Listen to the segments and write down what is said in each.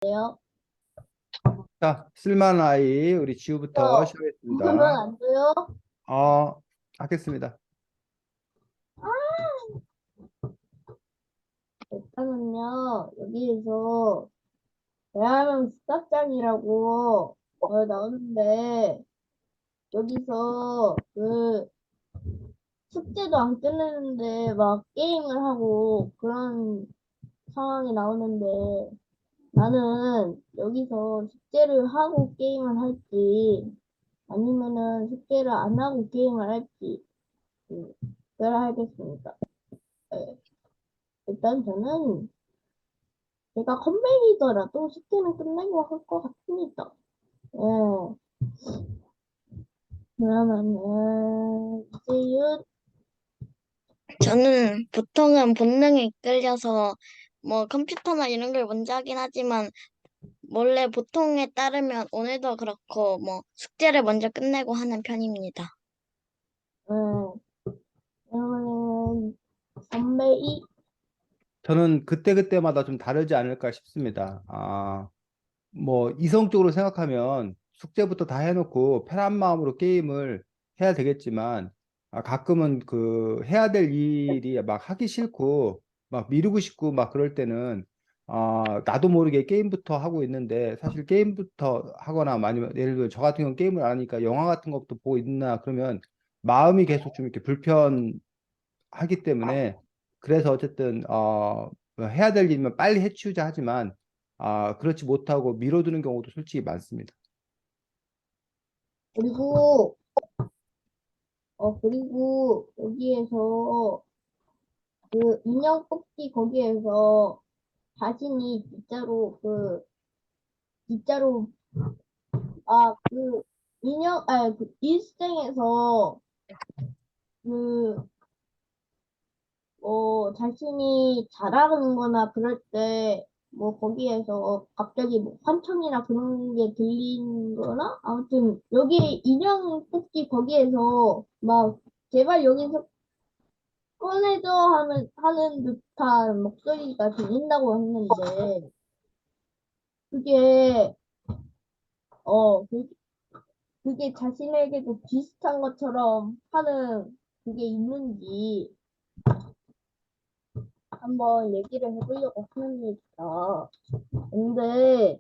돼요? 자, 쓸만한 아이, 우리 지우부터 저 그러면 시작하겠습니다. 안 돼요? 어, 하겠습니다. 일단은요, 여기에서 대한민국 수학장이라고 나오는데, 여기서 그 숙제도 안 끝내는데 막 게임을 하고 그런 상황이 나오는데, 나는 여기서 숙제를 하고 게임을 할지, 아니면은 숙제를 안 하고 게임을 할지, 그걸 하겠습니다. 네. 일단 저는 제가 컴백이더라도 숙제는 끝내고 할 것 같습니다. 예. 그러면은 이제윤. 저는 보통은 본능에 이끌려서 뭐 컴퓨터나 이런 걸 먼저 하긴 하지만 원래 보통에 따르면 오늘도 그렇고 뭐 숙제를 먼저 끝내고 하는 편입니다. 예. 그러면은 선배이. 저는 그때그때마다 좀 다르지 않을까 싶습니다. 뭐, 이성적으로 생각하면 숙제부터 다 해놓고 편한 마음으로 게임을 해야 되겠지만, 가끔은 그 해야 될 일이 막 하기 싫고, 막 미루고 싶고, 막 그럴 때는, 나도 모르게 게임부터 하고 있는데, 사실 게임부터 하거나, 아니면 예를 들어 저 같은 경우는 게임을 안 하니까 영화 같은 것도 보고 있나, 그러면 마음이 계속 좀 이렇게 불편하기 때문에, 그래서 어쨌든, 해야 될 일이면 빨리 해치우자 하지만, 그렇지 못하고 미뤄두는 경우도 솔직히 많습니다. 그리고 그리고 여기에서 그 인형 뽑기 거기에서 자신이 진짜로 그 그 일생에서 그 자신이 잘하는 거나 그럴 때, 뭐, 거기에서 갑자기 뭐, 환청이나 그런 게 들리는 거나, 아무튼, 여기 인형 뽑기 거기에서, 막, 제발 여기서 꺼내줘 하는 듯한 목소리가 들린다고 했는데, 그게, 어, 그, 그게 자신에게도 비슷한 것처럼 하는 그게 있는지, 한번 얘기를 해보려고 하는 얘기다. 근데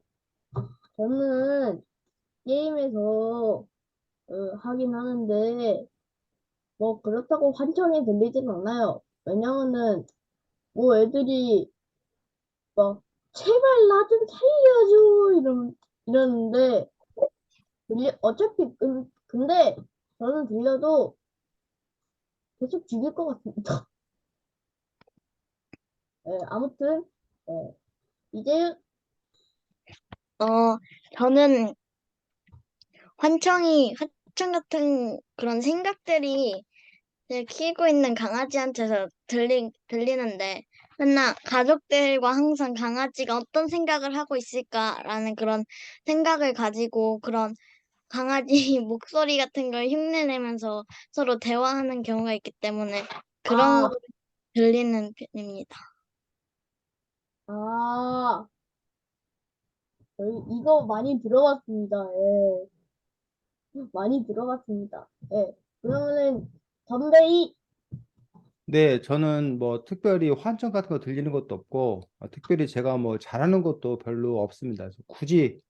저는 게임에서 하긴 하는데 뭐 그렇다고 환청이 들리진 않아요. 왜냐면은 뭐 애들이 막 제발 나 좀 살려줘 이러는데 어차피 근데 저는 들려도 계속 죽일 것 같습니다. 아무튼 예, 이제 어, 저는 환청 같은 그런 생각들이 제 키우고 있는 강아지한테서 들리는데 맨날 가족들과 항상 강아지가 어떤 생각을 하고 있을까라는 그런 생각을 가지고 그런 강아지 목소리 같은 걸 흉내내면서 서로 대화하는 경우가 있기 때문에 그런 거 아, 들리는 편입니다. 아, 이거 많이 들어봤습니다. 예. 많이 들어봤습니다. 예. 그러면은 덤베이. 네, 저는 뭐 특별히 환청 같은 거 들리는 것도 없고, 특별히 제가 뭐 잘하는 것도 별로 없습니다. 그래서 굳이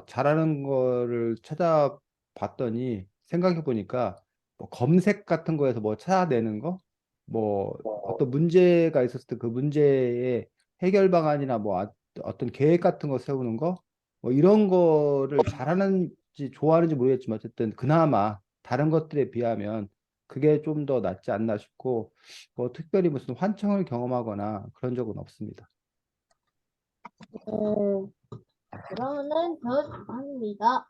잘하는 거를 찾아봤더니 생각해 보니까 뭐 검색 같은 거에서 뭐 찾아내는 거, 뭐 어떤 문제가 있었을 때 그 문제의 해결 방안이나 뭐 어떤 계획 같은 거 세우는 거, 뭐 이런 거를 잘하는지 좋아하는지 모르겠지만 어쨌든 그나마 다른 것들에 비하면 그게 좀 더 낫지 않나 싶고, 뭐 특별히 무슨 환청을 경험하거나 그런 적은 없습니다. 음, 그러면은 저 합니다.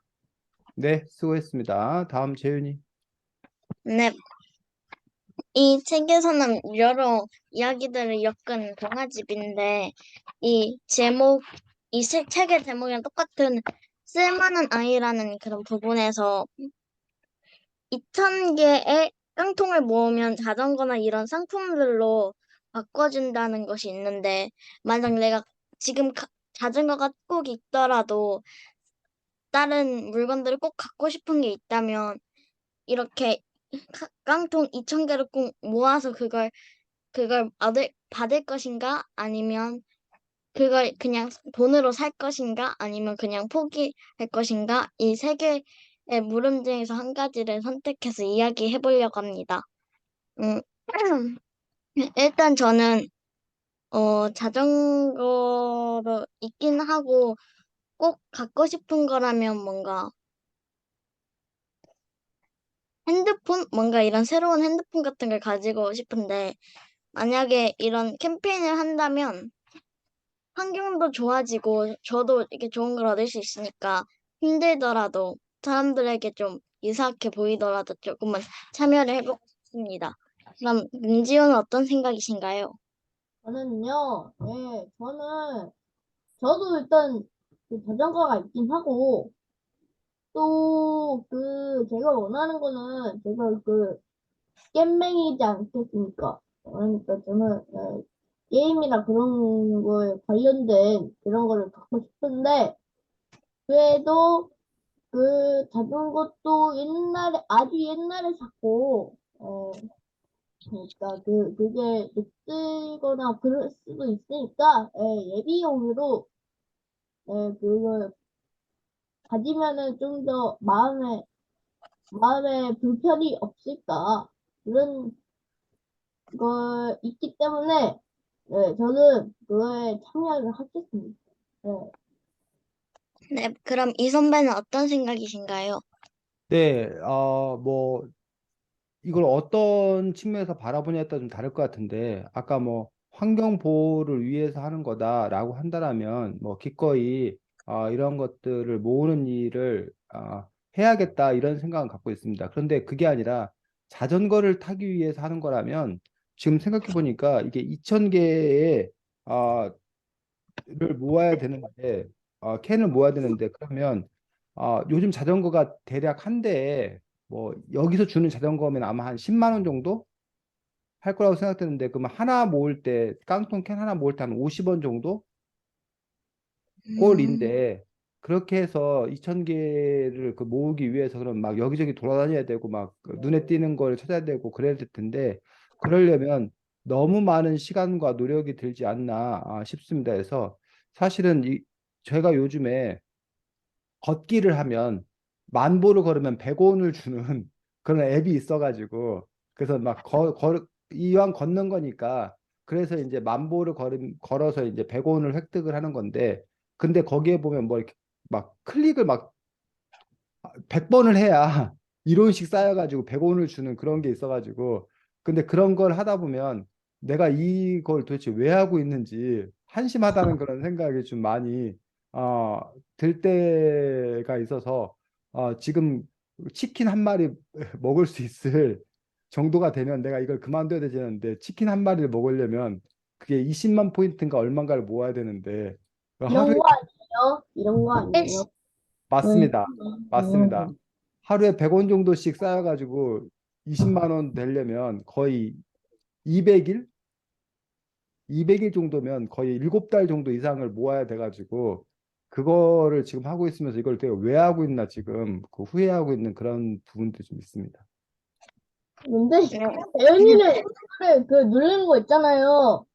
네, 수고했습니다. 다음 재윤이. 네, 이 책에서는 여러 이야기들을 엮은 동화집인데 이 제목, 책의 제목이랑 똑같은 쓸만한 아이라는 그런 부분에서 2,000개의 깡통을 모으면 자전거나 이런 상품들로 바꿔준다는 것이 있는데 만약 내가 지금 자전거가 꼭 있더라도 다른 물건들을 꼭 갖고 싶은 게 있다면 이렇게 깡통 2,000개를 꼭 모아서 그걸 받을 것인가? 아니면 그걸 그냥 돈으로 살 것인가? 아니면 그냥 포기할 것인가? 이 세 개의 물음 중에서 한 가지를 선택해서 이야기해 보려고 합니다. 음, 일단 저는 자전거로 있긴 하고 꼭 갖고 싶은 거라면 뭔가 핸드폰? 뭔가 이런 새로운 핸드폰 같은 걸 가지고 싶은데 만약에 이런 캠페인을 한다면 환경도 좋아지고 저도 이렇게 좋은 걸 얻을 수 있으니까 힘들더라도 사람들에게 좀 유사하게 보이더라도 조금만 참여를 해보고 싶습니다. 그럼 민지호는 어떤 생각이신가요? 저는요, 저도 일단 그 자전거가 있긴 하고, 또 제가 원하는 거는 제가 겜맹이지 않겠습니까? 그러니까 저는 게임이나 그런 거에 관련된 그런 거를 갖고 싶은데, 그래도 자전거도 아주 옛날에 샀고, 그러니까 그게 녹슬거나 그럴 수도 있으니까, 예비용으로, 그걸 가지면은 좀 더 마음에 불편이 없을까. 그런 거 있기 때문에, 저는 그거에 참여를 하겠습니다. 네. 네, 그럼 이 선배는 어떤 생각이신가요? 네, 뭐 이걸 어떤 측면에서 바라보냐에 따라 좀 다를 것 같은데, 아까 뭐 환경 보호를 위해서 하는 거다라고 한다라면, 뭐 기꺼이 이런 것들을 모으는 일을 해야겠다 이런 생각은 갖고 있습니다. 그런데 그게 아니라 자전거를 타기 위해서 하는 거라면, 지금 생각해 보니까 이게 2,000개의 를 모아야 되는데, 캔을 모아야 되는데, 그러면 요즘 자전거가 대략 한 대에 뭐 여기서 주는 자전거면 아마 한 10만 원 정도 할 거라고 생각되는데, 그러면 하나 모을 때 깡통 캔 하나 모을 때 한 50원 정도 음, 꼴인데, 그렇게 해서 2,000개를 모으기 위해서 그럼 막 여기저기 돌아다녀야 되고 막그 눈에 띄는 걸 찾아야 되고 그래야 될 텐데, 그러려면 너무 많은 시간과 노력이 들지 않나 싶습니다. 그래서 사실은 제가 요즘에 걷기를 하면 만보를 걸으면 100원을 주는 그런 앱이 있어가지고, 그래서 막 이왕 걷는 거니까 그래서 이제 만보를 걸어서 이제 100원을 획득을 하는 건데, 근데 거기에 보면 뭐 이렇게 막 클릭을 막 100번을 해야 이론씩 쌓여가지고 100원을 주는 그런 게 있어가지고, 근데 그런 걸 하다 보면 내가 이걸 도대체 왜 하고 있는지 한심하다는 그런 생각이 좀 많이 어, 들 때가 있어서, 지금 치킨 한 마리 먹을 수 있을 정도가 되면 내가 이걸 그만둬야 되는데, 치킨 한 마리를 먹으려면 그게 20만 포인트인가 얼마인가를 모아야 되는데, 이런 하루에 거 아니에요? 이런 거 아니에요? 응. 맞습니다. 맞습니다. 하루에 100원 정도씩 쌓여가지고 20만 원 되려면 거의 200일? 200일 정도면 거의 7달 정도 이상을 모아야 돼가지고, 그거를 지금 하고 있으면서 이걸 내가 왜 하고 있나 지금 후회하고 있는 그런 부분도 좀 있습니다. 근데 네. 대현이는 이거를 누르는 거 있잖아요.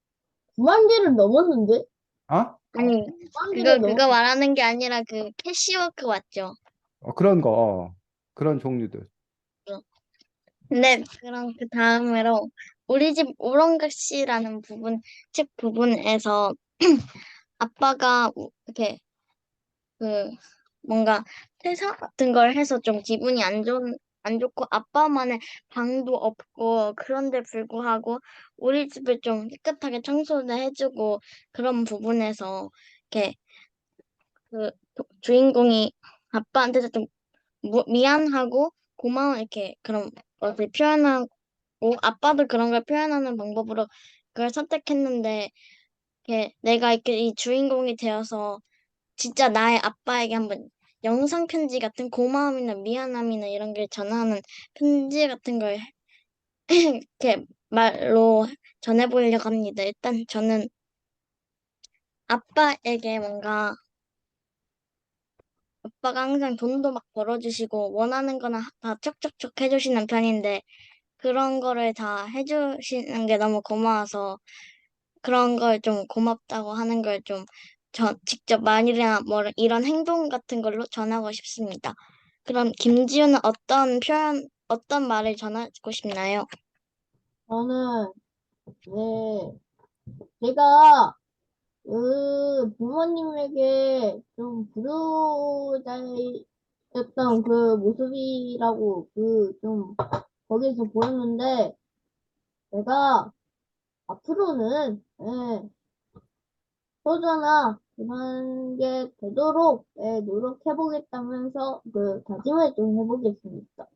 9만 개를 넘었는데? 아? 아니, 9만 개를 그거 말하는 게 아니라 그 캐시워크 맞죠? 그런 거, 그런 종류들. 네, 그럼 그 다음으로 우리 집 오랑캐시라는 책 부분에서 아빠가 이렇게 그 뭔가 퇴사 같은 걸 해서 좀 기분이 안 좋고 아빠만의 방도 없고 그런데 불구하고 우리 집을 좀 깨끗하게 청소를 해주고 그런 부분에서 이렇게 주인공이 아빠한테도 좀 미안하고 고마워 이렇게 그런 것을 표현하고 아빠도 그런 걸 표현하는 방법으로 그걸 선택했는데 이렇게 내가 이렇게 이 주인공이 되어서 진짜 나의 아빠에게 한번 영상 편지 같은 고마움이나 미안함이나 이런 걸 전하는 편지 같은 걸 이렇게 말로 전해보려고 합니다. 일단 저는 아빠에게 뭔가 아빠가 항상 돈도 막 벌어주시고 원하는 거나 다 척척척 해주시는 편인데 그런 거를 다 해주시는 게 너무 고마워서 그런 걸 좀 고맙다고 하는 걸 좀 직접 말이나 뭐 이런 행동 같은 걸로 전하고 싶습니다. 그럼 김지우는 어떤 말을 전하고 싶나요? 저는, 네, 제가 부모님에게 좀 불효자였던 그 모습이라고 좀 거기서 보였는데, 내가 앞으로는, 예, 효자나 그런 게 되도록, 예, 노력해보겠다면서 다짐을 좀 해보겠습니다.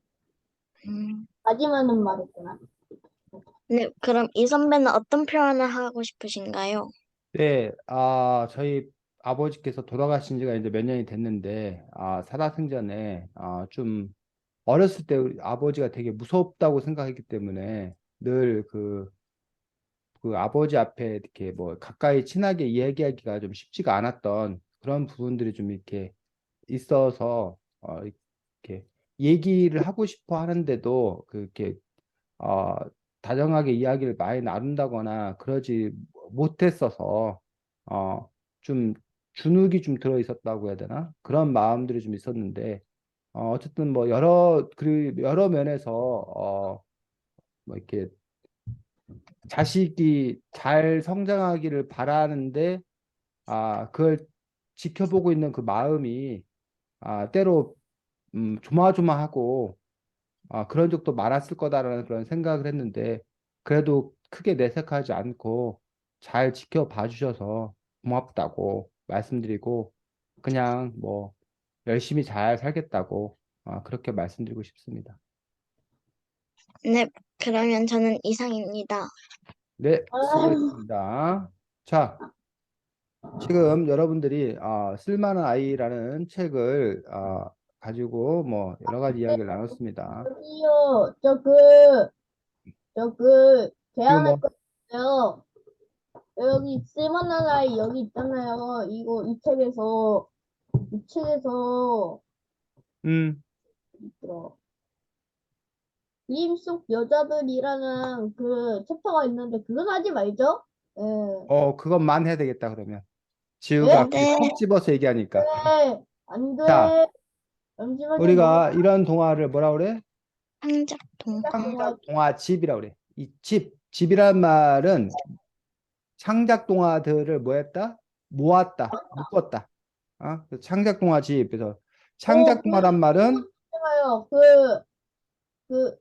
음, 다짐하는 말이구나. 네, 그럼 이 선배는 어떤 표현을 하고 싶으신가요? 네, 저희 아버지께서 돌아가신 지가 이제 몇 년이 됐는데, 살아생전에, 좀, 어렸을 때 우리 아버지가 되게 무섭다고 생각했기 때문에, 늘 그 아버지 앞에 이렇게 뭐 가까이 친하게 이야기하기가 좀 쉽지가 않았던 그런 부분들이 좀 이렇게 있어서, 이렇게 얘기를 하고 싶어 하는데도, 그렇게, 어, 다정하게 이야기를 많이 나눈다거나 그러지 못했어서 좀 주눅이 좀 들어 있었다고 해야 되나? 그런 마음들이 좀 있었는데 어쨌든 뭐 여러 면에서 뭐 이렇게 자식이 잘 성장하기를 바라는데 그걸 지켜보고 있는 그 마음이 때로 조마조마하고 그런 적도 많았을 거다라는 그런 생각을 했는데, 그래도 크게 내색하지 않고 잘 지켜봐 주셔서 고맙다고 말씀드리고, 그냥 뭐 열심히 잘 살겠다고 그렇게 말씀드리고 싶습니다. 네, 그러면 저는 이상입니다. 네, 아유, 수고했습니다. 자, 지금 여러분들이 쓸만한 아이라는 책을 가지고 뭐 여러 가지 이야기를 나눴습니다. 저기요, 지금 뭐, 제안할 거 있어요. 여기 쓸만한 아이 여기 있잖아요. 이 책에서, 음, 어, 그림 속 여자들이라는 그 챕터가 있는데, 그건 하지 말죠? 예. 그것만 해야 되겠다, 그러면. 지우가 예? 갑자기 네, 콕 집어서 얘기하니까. 네, 안 자, 돼. 잠시만요, 우리가 이런 동화를 뭐라 그래? 창작동. 동화. 창작 동화 집이라 그래. 이 집이란 말은 창작 동화들을 뭐 했다? 모았다, 묶었다. 그래서 창작 동화 집. 그래서 창작 동화란 말은 있잖아요. 그,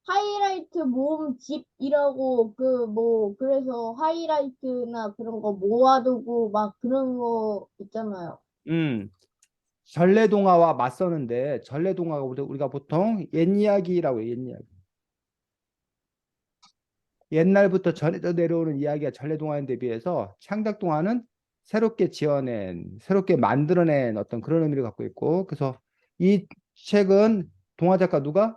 하이라이트 모음 집이라고 그래서 하이라이트나 그런 거 모아두고 막 그런 거 있잖아요. 음, 전래 동화와 맞서는데 전래 동화가 우리가 보통 옛 이야기라고 해요. 옛 이야기. 옛날부터 전해져 내려오는 이야기가 전래동화에 비해서 창작동화는 새롭게 만들어낸 어떤 그런 의미를 갖고 있고, 그래서 이 책은 동화 작가 누가?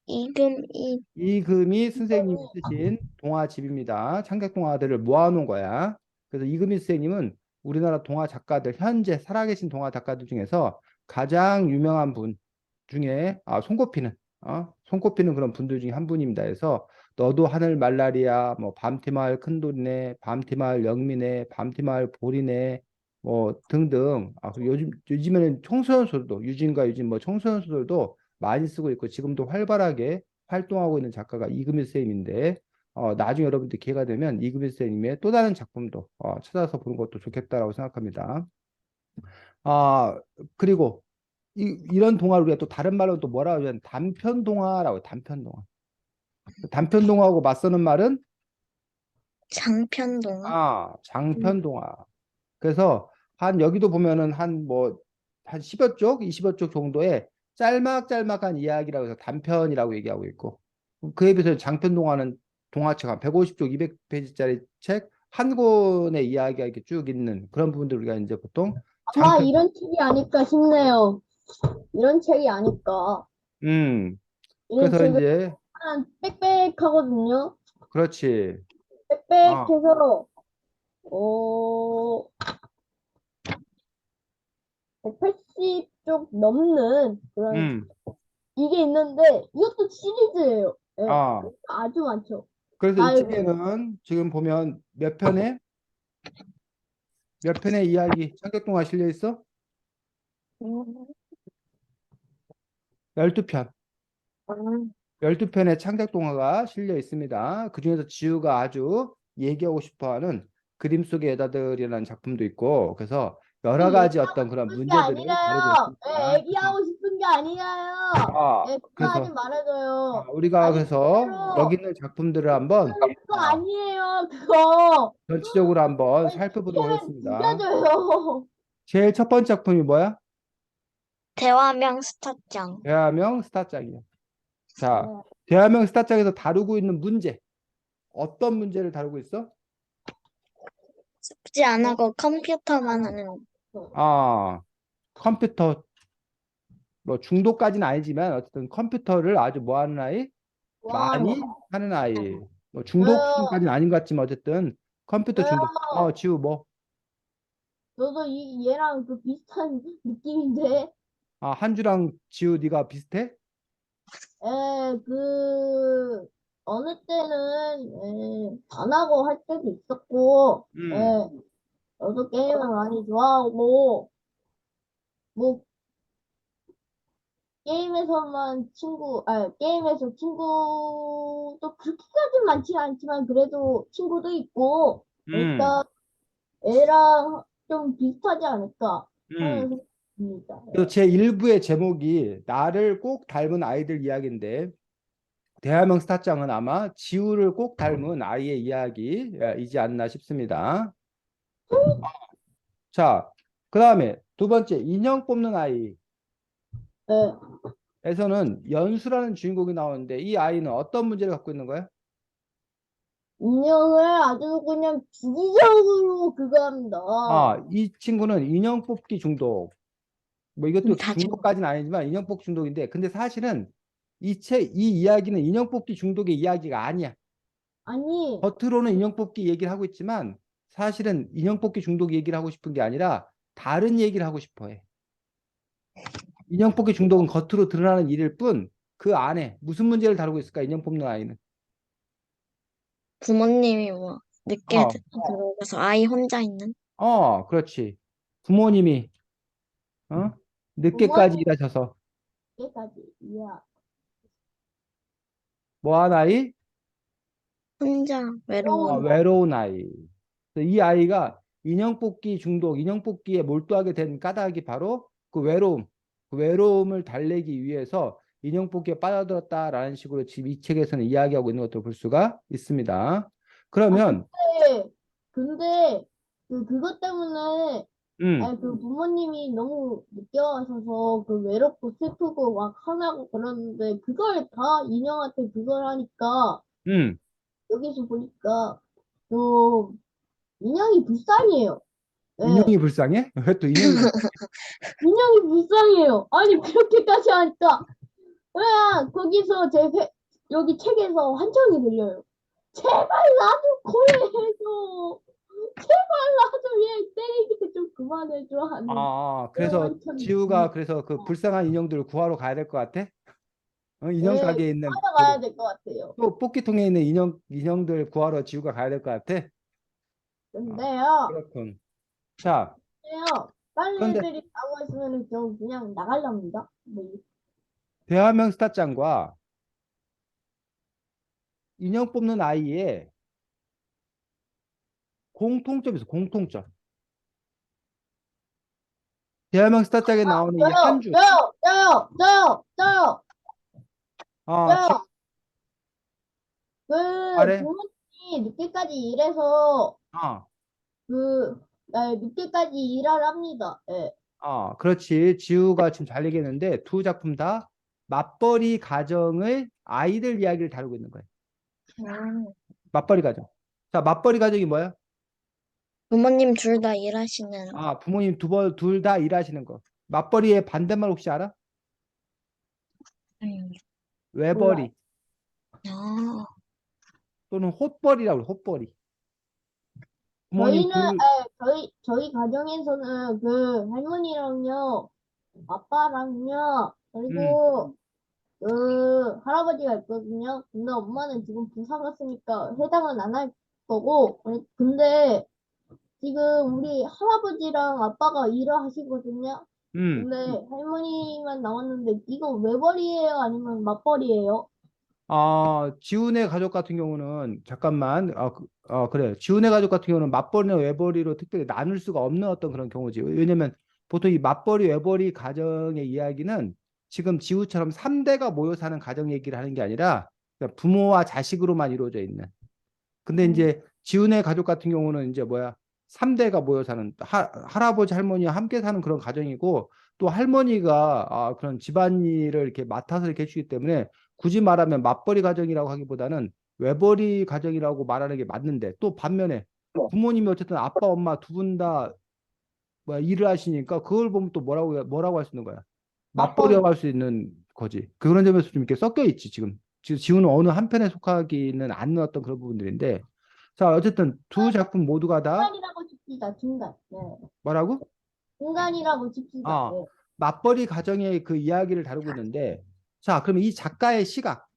이금이 이금희 선생님이 쓰신 동화집입니다. 창작동화들을 모아놓은 거야. 그래서 이금희 선생님은 우리나라 동화 작가들, 현재 살아계신 동화 작가들 중에서 가장 유명한 분 중에 손꼽히는 그런 분들 중에 한 분입니다. 그래서 너도 하늘 말라리야, 뭐 밤티마을 큰돌이네, 밤티마을 영미네, 밤티마을 보리네, 뭐 등등. 그리고 요즘에는 청소년 소설도 유진과 유진 뭐 청소년 소설도 많이 쓰고 있고 지금도 활발하게 활동하고 있는 작가가 이금희 선생님인데, 나중에 여러분들 기회가 되면 이금희 선생님의 또 다른 작품도 찾아서 보는 것도 좋겠다라고 생각합니다. 그리고 이런 동화를 우리가 또 다른 말로 또 뭐라고 하냐면 단편 동화라고 해요. 단편 동화. 단편 동화하고 맞서는 말은 장편동화. 음, 장편 동화. 그래서 여기도 보면은 한 10여 쪽, 20여 쪽 정도의 짤막짤막한 이야기라고 해서 단편이라고 얘기하고 있고, 그에 비해서 장편 동화는 동화책 한 150쪽, 200페이지짜리 책 한 권의 이야기가 이렇게 쭉 있는 그런 부분들 우리가 이제 보통 아마 장편. 이런 책이 아닐까 싶네요. 이런 책이 아닐까. 음 이런 그래서 책은 이제 빽빽하거든요. 그렇지. 아 빽빽해서 어, 180쪽 넘는 그런 음, 이게 있는데 이것도 시리즈예요. 예, 아, 아주 많죠. 그래서 이 아이고, 책에는 지금 보면 몇 편의 이야기 창작동화 실려 있어? 음, 12편. 음, 12편의 창작동화가 실려 있습니다. 그중에서 지우가 아주 얘기하고 싶어하는 그림 속의 여자들이라는 작품도 있고, 그래서 여러 가지 어떤 그런 싶은 게 문제들을 다루고 아니라요. 예, 있습니다. 그래서, 얘기하고 싶은 게 아니라요. 예, 그거 하지 그래서 말아줘요. 우리가 아니, 그래서 여기 진짜로 있는 작품들을 한번 그거 아니에요. 그거 전체적으로 한번 살펴보도록 피해를 하겠습니다. 죽여줘요. 제일 첫 번째 작품이 뭐야? 대화명 스타짱. 대화명 스타짱이야. 자, 네. 대화명 스타짱에서 다루고 있는 문제. 어떤 문제를 다루고 있어? 숙제 안 하고 컴퓨터만 하는. 아, 컴퓨터 뭐 중독까지는 아니지만 어쨌든 컴퓨터를 아주 뭐 하는 아이? 왕하는 많이 하는 아이. 뭐 중독 저요. 수준까지는 아닌 것 같지만 어쨌든 컴퓨터 저요. 중독. 지우 뭐? 저도 얘랑 그 비슷한 느낌인데. 한주랑 지우 네가 비슷해? 어느 때는, 안 하고 할 때도 있었고, 음, 저도 게임을 많이 좋아하고, 뭐, 게임에서 친구도 그렇게까지 많지 않지만, 그래도 친구도 있고, 음, 그러니까 애랑 좀 비슷하지 않을까 음. 하는 생각입니다. 그래서 제 1부의 제목이 나를 꼭 닮은 아이들 이야기인데 대화명 스타장은 아마 지우를 꼭 닮은 아이의 이야기이지 않나 싶습니다. 자, 그 다음에 두 번째 인형 뽑는 아이에서는 네. 연수라는 주인공이 나오는데 이 아이는 어떤 문제를 갖고 있는 거야? 인형을 아주 그냥 주기적으로 그거 합니다. 이 친구는 인형 뽑기 중독. 뭐 이것도 자주. 중독까지는 아니지만 인형 뽑기 중독인데 근데 사실은 이 이야기는 인형 뽑기 중독의 이야기가 아니야. 아니, 겉으로는 인형 뽑기 얘기를 하고 있지만 사실은 인형 뽑기 중독 얘기를 하고 싶은 게 아니라 다른 얘기를 하고 싶어 해. 인형 뽑기 중독은 겉으로 드러나는 일일 뿐 그 안에 무슨 문제를 다루고 있을까? 인형 뽑는 아이는. 부모님이 뭐 늦게 어, 들어오셔서 아이 혼자 있는. 그렇지. 부모님이 어? 늦게까지 일하셔서 부모님께까지, 이야. 뭐 한 아이? 혼자 외로운. 외로운 아이. 그래서 이 아이가 인형 뽑기 중독, 인형 뽑기에 몰두하게 된 까닭이 바로 그 외로움을 달래기 위해서 인형 뽑기에 빠져들었다라는 식으로 지금 이 책에서는 이야기하고 있는 것도 볼 수가 있습니다. 아, 그러면, 근데, 그것 때문에, 음, 그 부모님이 너무 늦게 와셔서 그 외롭고 슬프고 막 화나고 그러는데, 그걸 다 인형한테 그걸 하니까, 음, 여기서 보니까, 좀, 인형이 불쌍해요. 예. 인형이 불쌍해? 왜 또 인형이 불쌍해? 인형이 불쌍해요. 아니, 그렇게까지 하니까. 왜, 거기서 여기 책에서 환청이 들려요. 제발 나도 고해해줘. 제발 나도 얘 때리기 좀 그만해줘 하는 그런 그래서 환청이 지우가 들려요. 그래서 그 불쌍한 인형들을 구하러 가야 될 것 같아? 인형 예, 가게에 있는 찾아가야 될 것 같아요. 또 뽑기통에 있는 인형들 구하러 지우가 가야 될 것 같아? 아, 근데요, 그렇군. 자, 다른 그런데 애들이 가고 있으면 저 그냥 나갈랍니다. 뭐, 대화명 스타짱과 인형 뽑는 아이의 공통점이 있어, 공통점. 대화명 스타짱에 나오는 이 저요, 한주. 저요, 저요, 저요, 저요, 지금 저요. 말해. 부모님이 늦게까지 일해서 어, 늦게까지 일을 합니다. 예. 그렇지. 지우가 지금 잘 얘기했는데 두 작품 다 맞벌이 가정의 아이들 이야기를 다루고 있는 거예요. 아, 맞벌이 가정. 자, 맞벌이 가정이 뭐야? 부모님 둘 다 일하시는. 부모님 둘 다 일하시는 거. 맞벌이의 반대말 혹시 알아? 음. 몰라요. 외벌이 아, 또는 헛벌이라고 그래, 헛벌이. 부모님 저희는, 저희 가정에서는 그 할머니랑요, 아빠랑요, 음, 그리고 그 할아버지가 있거든요. 근데 엄마는 지금 부산 갔으니까 해당은 안 할 거고, 근데 지금 우리 할아버지랑 아빠가 일을 하시거든요. 음. 근데 할머니만 나왔는데 이거 외벌이에요? 아니면 맞벌이에요? 지훈의 가족 같은 경우는 잠깐만, 그래. 지훈의 가족 같은 경우는 맞벌이나 외벌이로 특별히 나눌 수가 없는 어떤 그런 경우지. 왜냐면 보통 이 맞벌이, 외벌이 가정의 이야기는 지금 지우처럼 3대가 모여 사는 가정 얘기를 하는 게 아니라 그냥 부모와 자식으로만 이루어져 있는. 근데 음, 이제 지훈의 가족 같은 경우는 이제 뭐야? 3대가 모여 사는 할아버지 할머니와 함께 사는 그런 가정이고 또 할머니가 그런 집안일을 이렇게 맡아서 이렇게 해주기 때문에 굳이 말하면 맞벌이 가정이라고 하기보다는 외벌이 가정이라고 말하는 게 맞는데 또 반면에 부모님이 어쨌든 아빠 엄마 두 분 다 뭐야 일을 하시니까 그걸 보면 또 뭐라고 할 수 있는 거야? 맞벌이라고 맞벌이. 할 수 있는 거지. 그런 점에서 좀 이렇게 섞여 있지 지금. 지금 지훈은 어느 한편에 속하기는 않는 어떤 그런 부분들인데 자 어쨌든 두 작품 모두가 다 중간이라고 칩시다, 중간. 네. 뭐라고? 중간이라고 칩시다. 아 네. 맞벌이 가정의 그 이야기를 다루고 있는데 자 그러면 이 작가의 시각,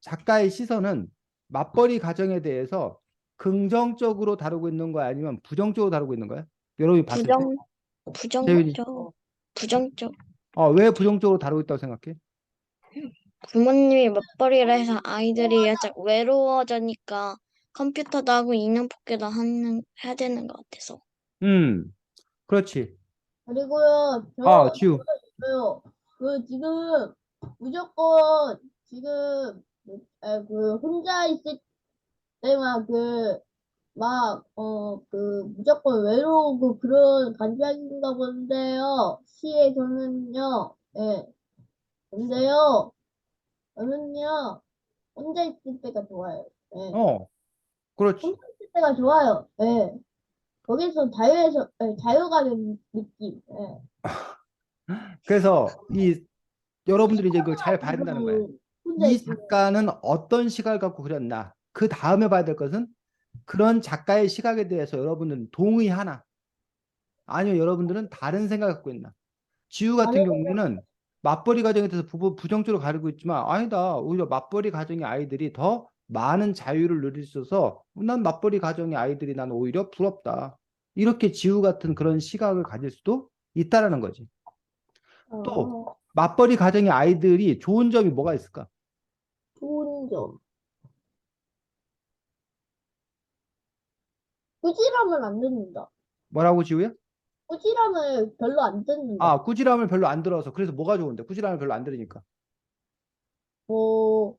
작가의 시선은 맞벌이 가정에 대해서 긍정적으로 다루고 있는 거야 아니면 부정적으로 다루고 있는 거야? 여러분이 봤을 때 부정, 재윤이 부정적. 왜 부정적으로 다루고 있다고 생각해? 부모님이 맞벌이를 해서 아이들이 살짝 외로워지니까 컴퓨터도 하고 인형 뽑기도 해야 되는 것 같아서. 그렇지. 그리고요, 지우. 저요, 그, 지금, 무조건, 지금, 그, 혼자 있을 때만 무조건 외로우고 그런 감정인가 본데요. 시에서는요, 예. 근데요, 저는요, 혼자 있을 때가 좋아요. 예. 어, 그렇지. 혼자 있을 때가 좋아요. 예. 거기서 자유가 된 느낌. 예. 그래서 여러분들이 이제 이걸 잘 봐야 된다는 거야. 그리고 혼자 이 있으면. 작가는 어떤 시각을 갖고 그렸나? 그 다음에 봐야 될 것은 그런 작가의 시각에 대해서 여러분들은 동의하나? 아니면 여러분들은 다른 생각을 갖고 있나? 지우 같은 나는 경우에는 맞벌이 가정에 대해서 부정적으로 가르고 있지만 아니다. 오히려 맞벌이 가정의 아이들이 더 많은 자유를 누릴 수 있어서 난 맞벌이 가정의 아이들이 난 오히려 부럽다. 이렇게 지우 같은 그런 시각을 가질 수도 있다라는 거지. 또 어, 맞벌이 가정의 아이들이 좋은 점이 뭐가 있을까? 좋은 점. 꾸지람을 안 듣는다. 뭐라고 지우야? 꾸지람을 별로 안 듣는다. 꾸지람을 별로 안 들어서 그래서 뭐가 좋은데? 꾸지람을 별로 안 들으니까. 뭐,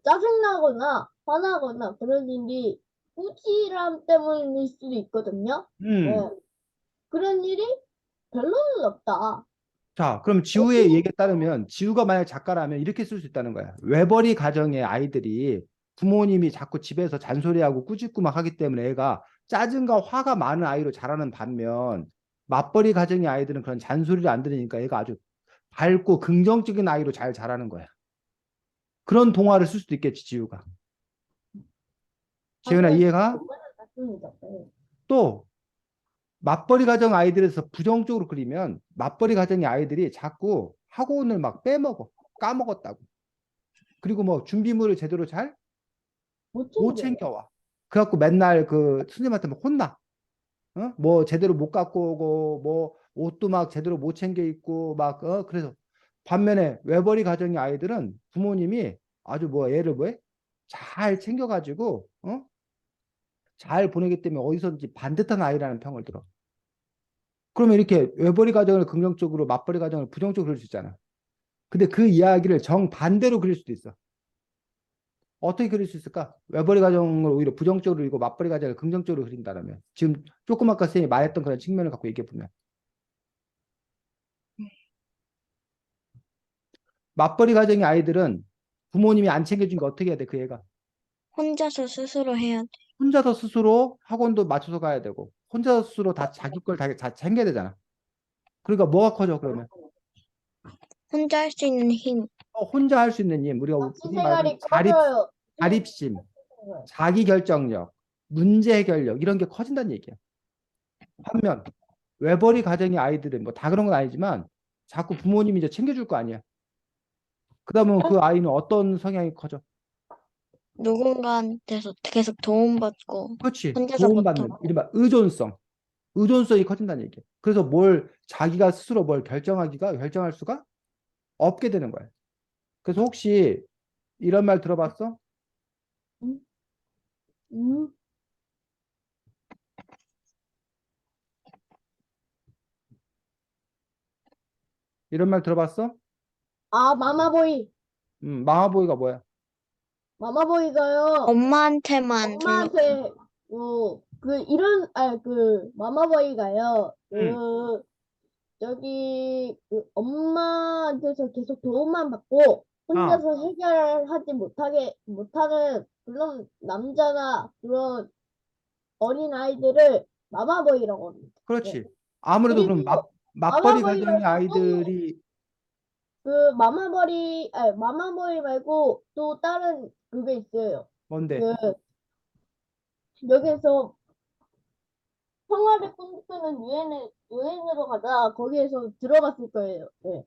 짜증나거나 화나거나 그런 일이 꾸지람 때문일 수도 있거든요. 음. 네. 그런 일이 별로는 없다. 자, 그럼 지우의 얘기에 따르면 지우가 만약 작가라면 이렇게 쓸 수 있다는 거야. 외벌이 가정의 아이들이 부모님이 자꾸 집에서 잔소리하고 꾸짖고 막 하기 때문에 애가 짜증과 화가 많은 아이로 자라는 반면 맞벌이 가정의 아이들은 그런 잔소리를 안 들으니까 애가 아주 밝고 긍정적인 아이로 잘 자라는 거야. 그런 동화를 쓸 수도 있겠지, 지우가. 지우나 하긴, 이해가? 그거는 맞습니다. 네. 또 맞벌이 가정 아이들에서 부정적으로 그리면 맞벌이 가정의 아이들이 자꾸 학원을 막 빼먹어. 까먹었다고. 그리고 뭐 준비물을 제대로 잘 못 못 챙겨요. 챙겨와. 그래갖고 맨날 그 선생님한테 막 혼나. 뭐 제대로 못 갖고 오고 뭐 옷도 막 제대로 못 챙겨 입고 막 그래서 반면에 외벌이 가정의 아이들은 부모님이 아주 뭐 애를 뭐해? 잘 챙겨가지고 잘 보내기 때문에 어디서든지 반듯한 아이라는 평을 들어. 그러면 이렇게 외벌이 가정을 긍정적으로 맞벌이 가정을 부정적으로 그릴 수 있잖아. 근데 그 이야기를 정반대로 그릴 수도 있어. 어떻게 그릴 수 있을까? 외벌이 가정을 오히려 부정적으로 그리고 맞벌이 가정을 긍정적으로 그린다면 지금 조금 아까 선생님이 말했던 그런 측면을 갖고 얘기해 보면 맞벌이 가정의 아이들은 부모님이 안 챙겨준 게 어떻게 해야 돼? 그 애가 혼자서 스스로 해야 돼. 혼자서 스스로 학원도 맞춰서 가야 되고 혼자서 스스로 다 자기 걸 다 챙겨야 되잖아. 그러니까 뭐가 커져 그러면 혼자 할 수 있는 힘. 혼자 할 수 있는 일 우리가 자취 흔히 말하는 생활이 커져요. 자립심, 자기 결정력 문제 해결력 이런 게 커진다는 얘기야. 반면 외벌이 가정의 아이들은 뭐 다 그런 건 아니지만 자꾸 부모님이 이제 챙겨줄 거 아니야. 그러면 그 아이는 어떤 성향이 커져? 누군가한테서 계속 도움받고 그렇지. 혼자서 도움받는 못하고. 이른바 의존성. 의존성이 커진다는 얘기야. 그래서 뭘 자기가 스스로 뭘 결정할 수가 없게 되는 거야. 그래서 혹시 이런 말 들어봤어? 음, 음. 이런 말 들어봤어? 아, 마마보이. 마마보이가 뭐야? 마마보이가요. 엄마한테만 엄마한테 마마보이가요. 음, 저기 엄마한테서 계속 도움만 받고 아, 혼자서 해결하지 못하는 그런 남자나 그런 어린 아이들을 마마보이라고 합니다. 네. 그렇지. 아무래도 그럼 그리고 맞벌이 마마보이 가정의 말고 또 아이들이 마마보이 말고 또 다른 그게 있어요. 뭔데? 그 여기서 평화를 꿈꾸는 유엔으로 가다 거기에서 들어갔을 거예요. 네.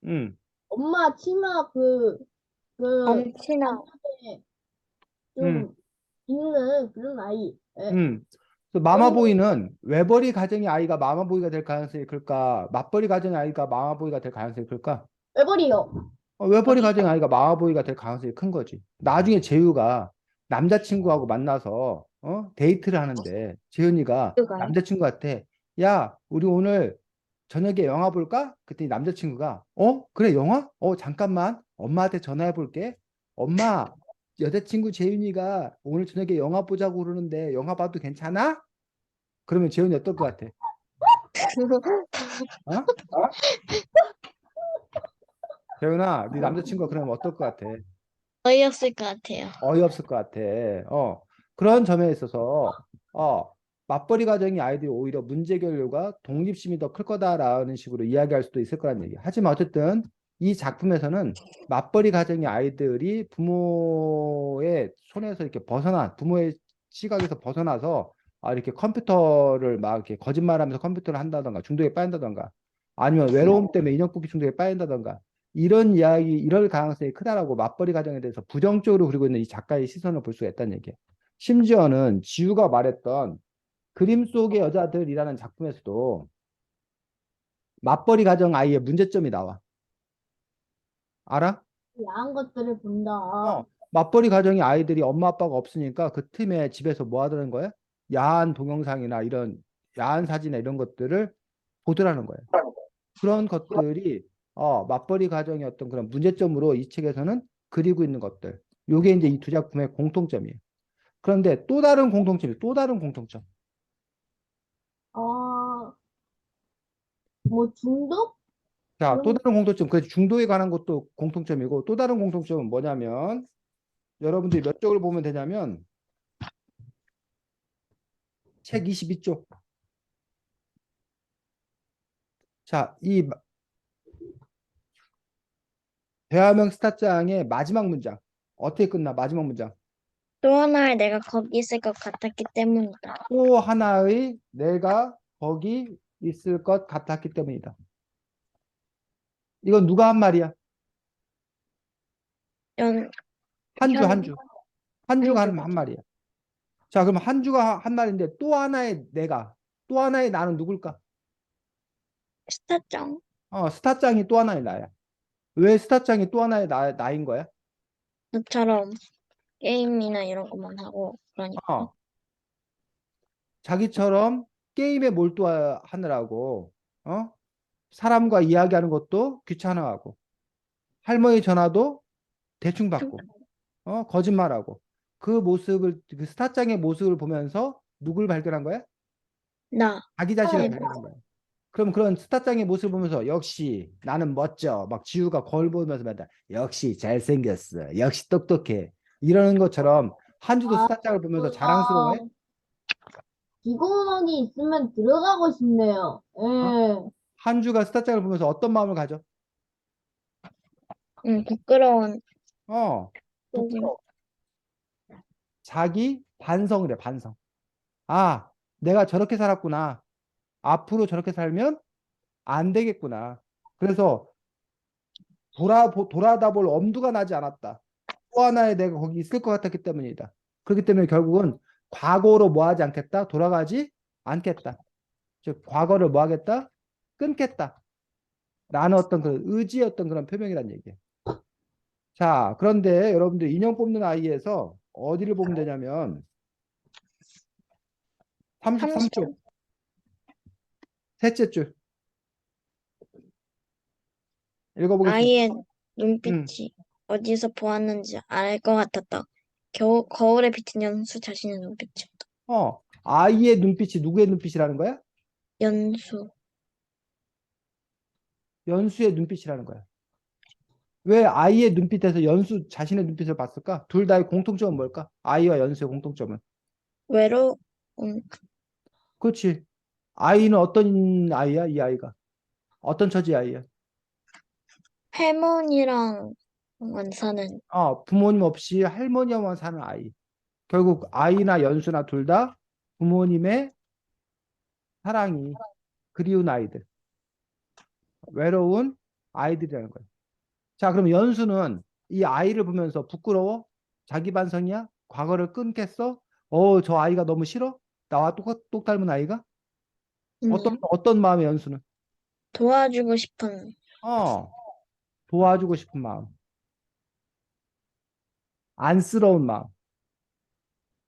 음, 엄마 치마 그 엄친아. 안쪽에 음, 좀 있는 그런 아이. 네. 음. 그래서 거기는 마마보이는 외벌이 가정의 아이가 마마보이가 될 가능성이 클까? 맞벌이 가정의 아이가 마마보이가 될 가능성이 클까? 외벌이요. 외벌이 가정의 아이가 마마보이가 될 가능성이 큰 거지. 나중에 재유가 남자친구하고 만나서 데이트를 하는데 재윤이가 누가요? 남자친구한테 야, 우리 오늘 저녁에 영화 볼까? 그랬더니 남자친구가 그래 영화? 잠깐만 엄마한테 전화해 볼게. 엄마 여자친구 재윤이가 오늘 저녁에 영화 보자고 그러는데 영화 봐도 괜찮아? 그러면 재윤이 어떨 것 같아? 어? 재윤아, 네 남자친구가 그러면 어떨 것 같아? 어이없을 것 같아요. 어이없을 것 같아. 그런 점에 있어서 맞벌이 가정의 아이들이 오히려 문제 해결료가 독립심이 더 클 거다라는 식으로 이야기할 수도 있을 거란 얘기. 하지만 어쨌든 이 작품에서는 맞벌이 가정의 아이들이 부모의 손에서 이렇게 부모의 시각에서 벗어나서 이렇게 컴퓨터를 막 이렇게 거짓말하면서 컴퓨터를 한다던가 중독에 빠진다던가 아니면 외로움 때문에 인형 뽑기 중독에 빠진다던가 이런 이야기, 이럴 가능성이 크다라고 맞벌이 가정에 대해서 부정적으로 그리고 있는 이 작가의 시선을 볼 수가 있다는 얘기예요. 심지어는 지우가 말했던 그림 속의 여자들이라는 작품에서도 맞벌이 가정 아이의 문제점이 나와. 알아? 야한 것들을 본다. 맞벌이 가정의 아이들이 엄마 아빠가 없으니까 그 틈에 집에서 뭐 하더라는 거야? 야한 동영상이나 이런 야한 사진이나 이런 것들을 보더라는 거예요. 그런 것들이 맞벌이 가정의 어떤 그런 문제점으로 이 책에서는 그리고 있는 것들. 요게 이제 이 두 작품의 공통점이에요. 그런데 또 다른 공통점. 어, 뭐 중독? 자, 또 그런 다른 공통점. 그 중도에 관한 것도 공통점이고 또 다른 공통점은 뭐냐면 여러분들이 몇 쪽을 보면 되냐면 책 22쪽. 자, 이 대화명 스타장의 마지막 문장. 어떻게 끝나? 마지막 문장. 또 하나의 내가 거기 있을 것 같았기 때문이다. 또 하나의 내가 거기 있을 것 같았기 때문이다. 이건 누가 한 말이야? 연, 한주, 현, 한주. 한주가 한주. 한 말이야. 자, 그럼 한주가 한 말인데 또 하나의 내가, 또 하나의 나는 누굴까? 스타장. 스타짱이 또 하나의 나야. 왜 스타짱이 또 하나의 나인 거야? 너처럼 게임이나 이런 것만 하고 그러니까. 어, 자기처럼 게임에 몰두하느라고, 사람과 이야기하는 것도 귀찮아하고, 할머니 전화도 대충 받고, 거짓말하고, 그 스타짱의 모습을 보면서 누굴 발견한 거야? 나. 자기 자신을 발견한 거야. 그럼 그런 스타짱의 모습을 보면서 역시 나는 멋져. 막 지우가 거울 보면서 맨날 역시 잘생겼어. 역시 똑똑해. 이러는 것처럼 한주도 아, 스타짱을 보면서 자랑스러워해? 아, 뒷구멍이 있으면 들어가고 싶네요. 어? 예. 한주가 스타짱을 보면서 어떤 마음을 가져? 부끄러운. 어, 부분. 자기 반성을 해, 반성. 아, 내가 저렇게 살았구나. 앞으로 저렇게 살면 안 되겠구나. 그래서 돌아다 볼 엄두가 나지 않았다. 또 하나의 내가 거기 있을 것 같았기 때문이다. 그렇기 때문에 결국은 과거로 뭐 하지 않겠다? 돌아가지 않겠다. 즉, 과거를 뭐 하겠다? 끊겠다. 라는 어떤 그 의지의 어떤 그런 표명이란 얘기예요. 자, 그런데 여러분들 인형 뽑는 아이에서 어디를 보면 되냐면 33쪽 30. 셋째 줄 읽어보겠습니다. 아이의 음. 눈빛이 어디서 보았는지 알 것 같았다. 거울에 비친 연수 자신의 눈빛이었다. 아이의 눈빛이 누구의 눈빛이라는 거야? 연수. 연수의 눈빛이라는 거야. 왜 아이의 눈빛에서 연수 자신의 눈빛을 봤을까? 둘 다의 공통점은 뭘까? 아이와 연수의 공통점은. 외로움. 그렇지. 아이는 어떤 아이야? 이 아이가. 어떤 처지 아이야? 할머니랑 사는. 부모님 없이 할머니와만 사는 아이. 결국 아이나 연수나 둘 다 부모님의 사랑이 그리운 아이들. 외로운 아이들이라는 거예요. 자, 그럼 연수는 이 아이를 보면서 부끄러워? 자기 반성이야? 과거를 끊겠어? 저 아이가 너무 싫어? 나와 똑 닮은 아이가? 어떤 마음의 연수는? 도와주고 싶은. 어, 도와주고 싶은 마음. 안쓰러운 마음.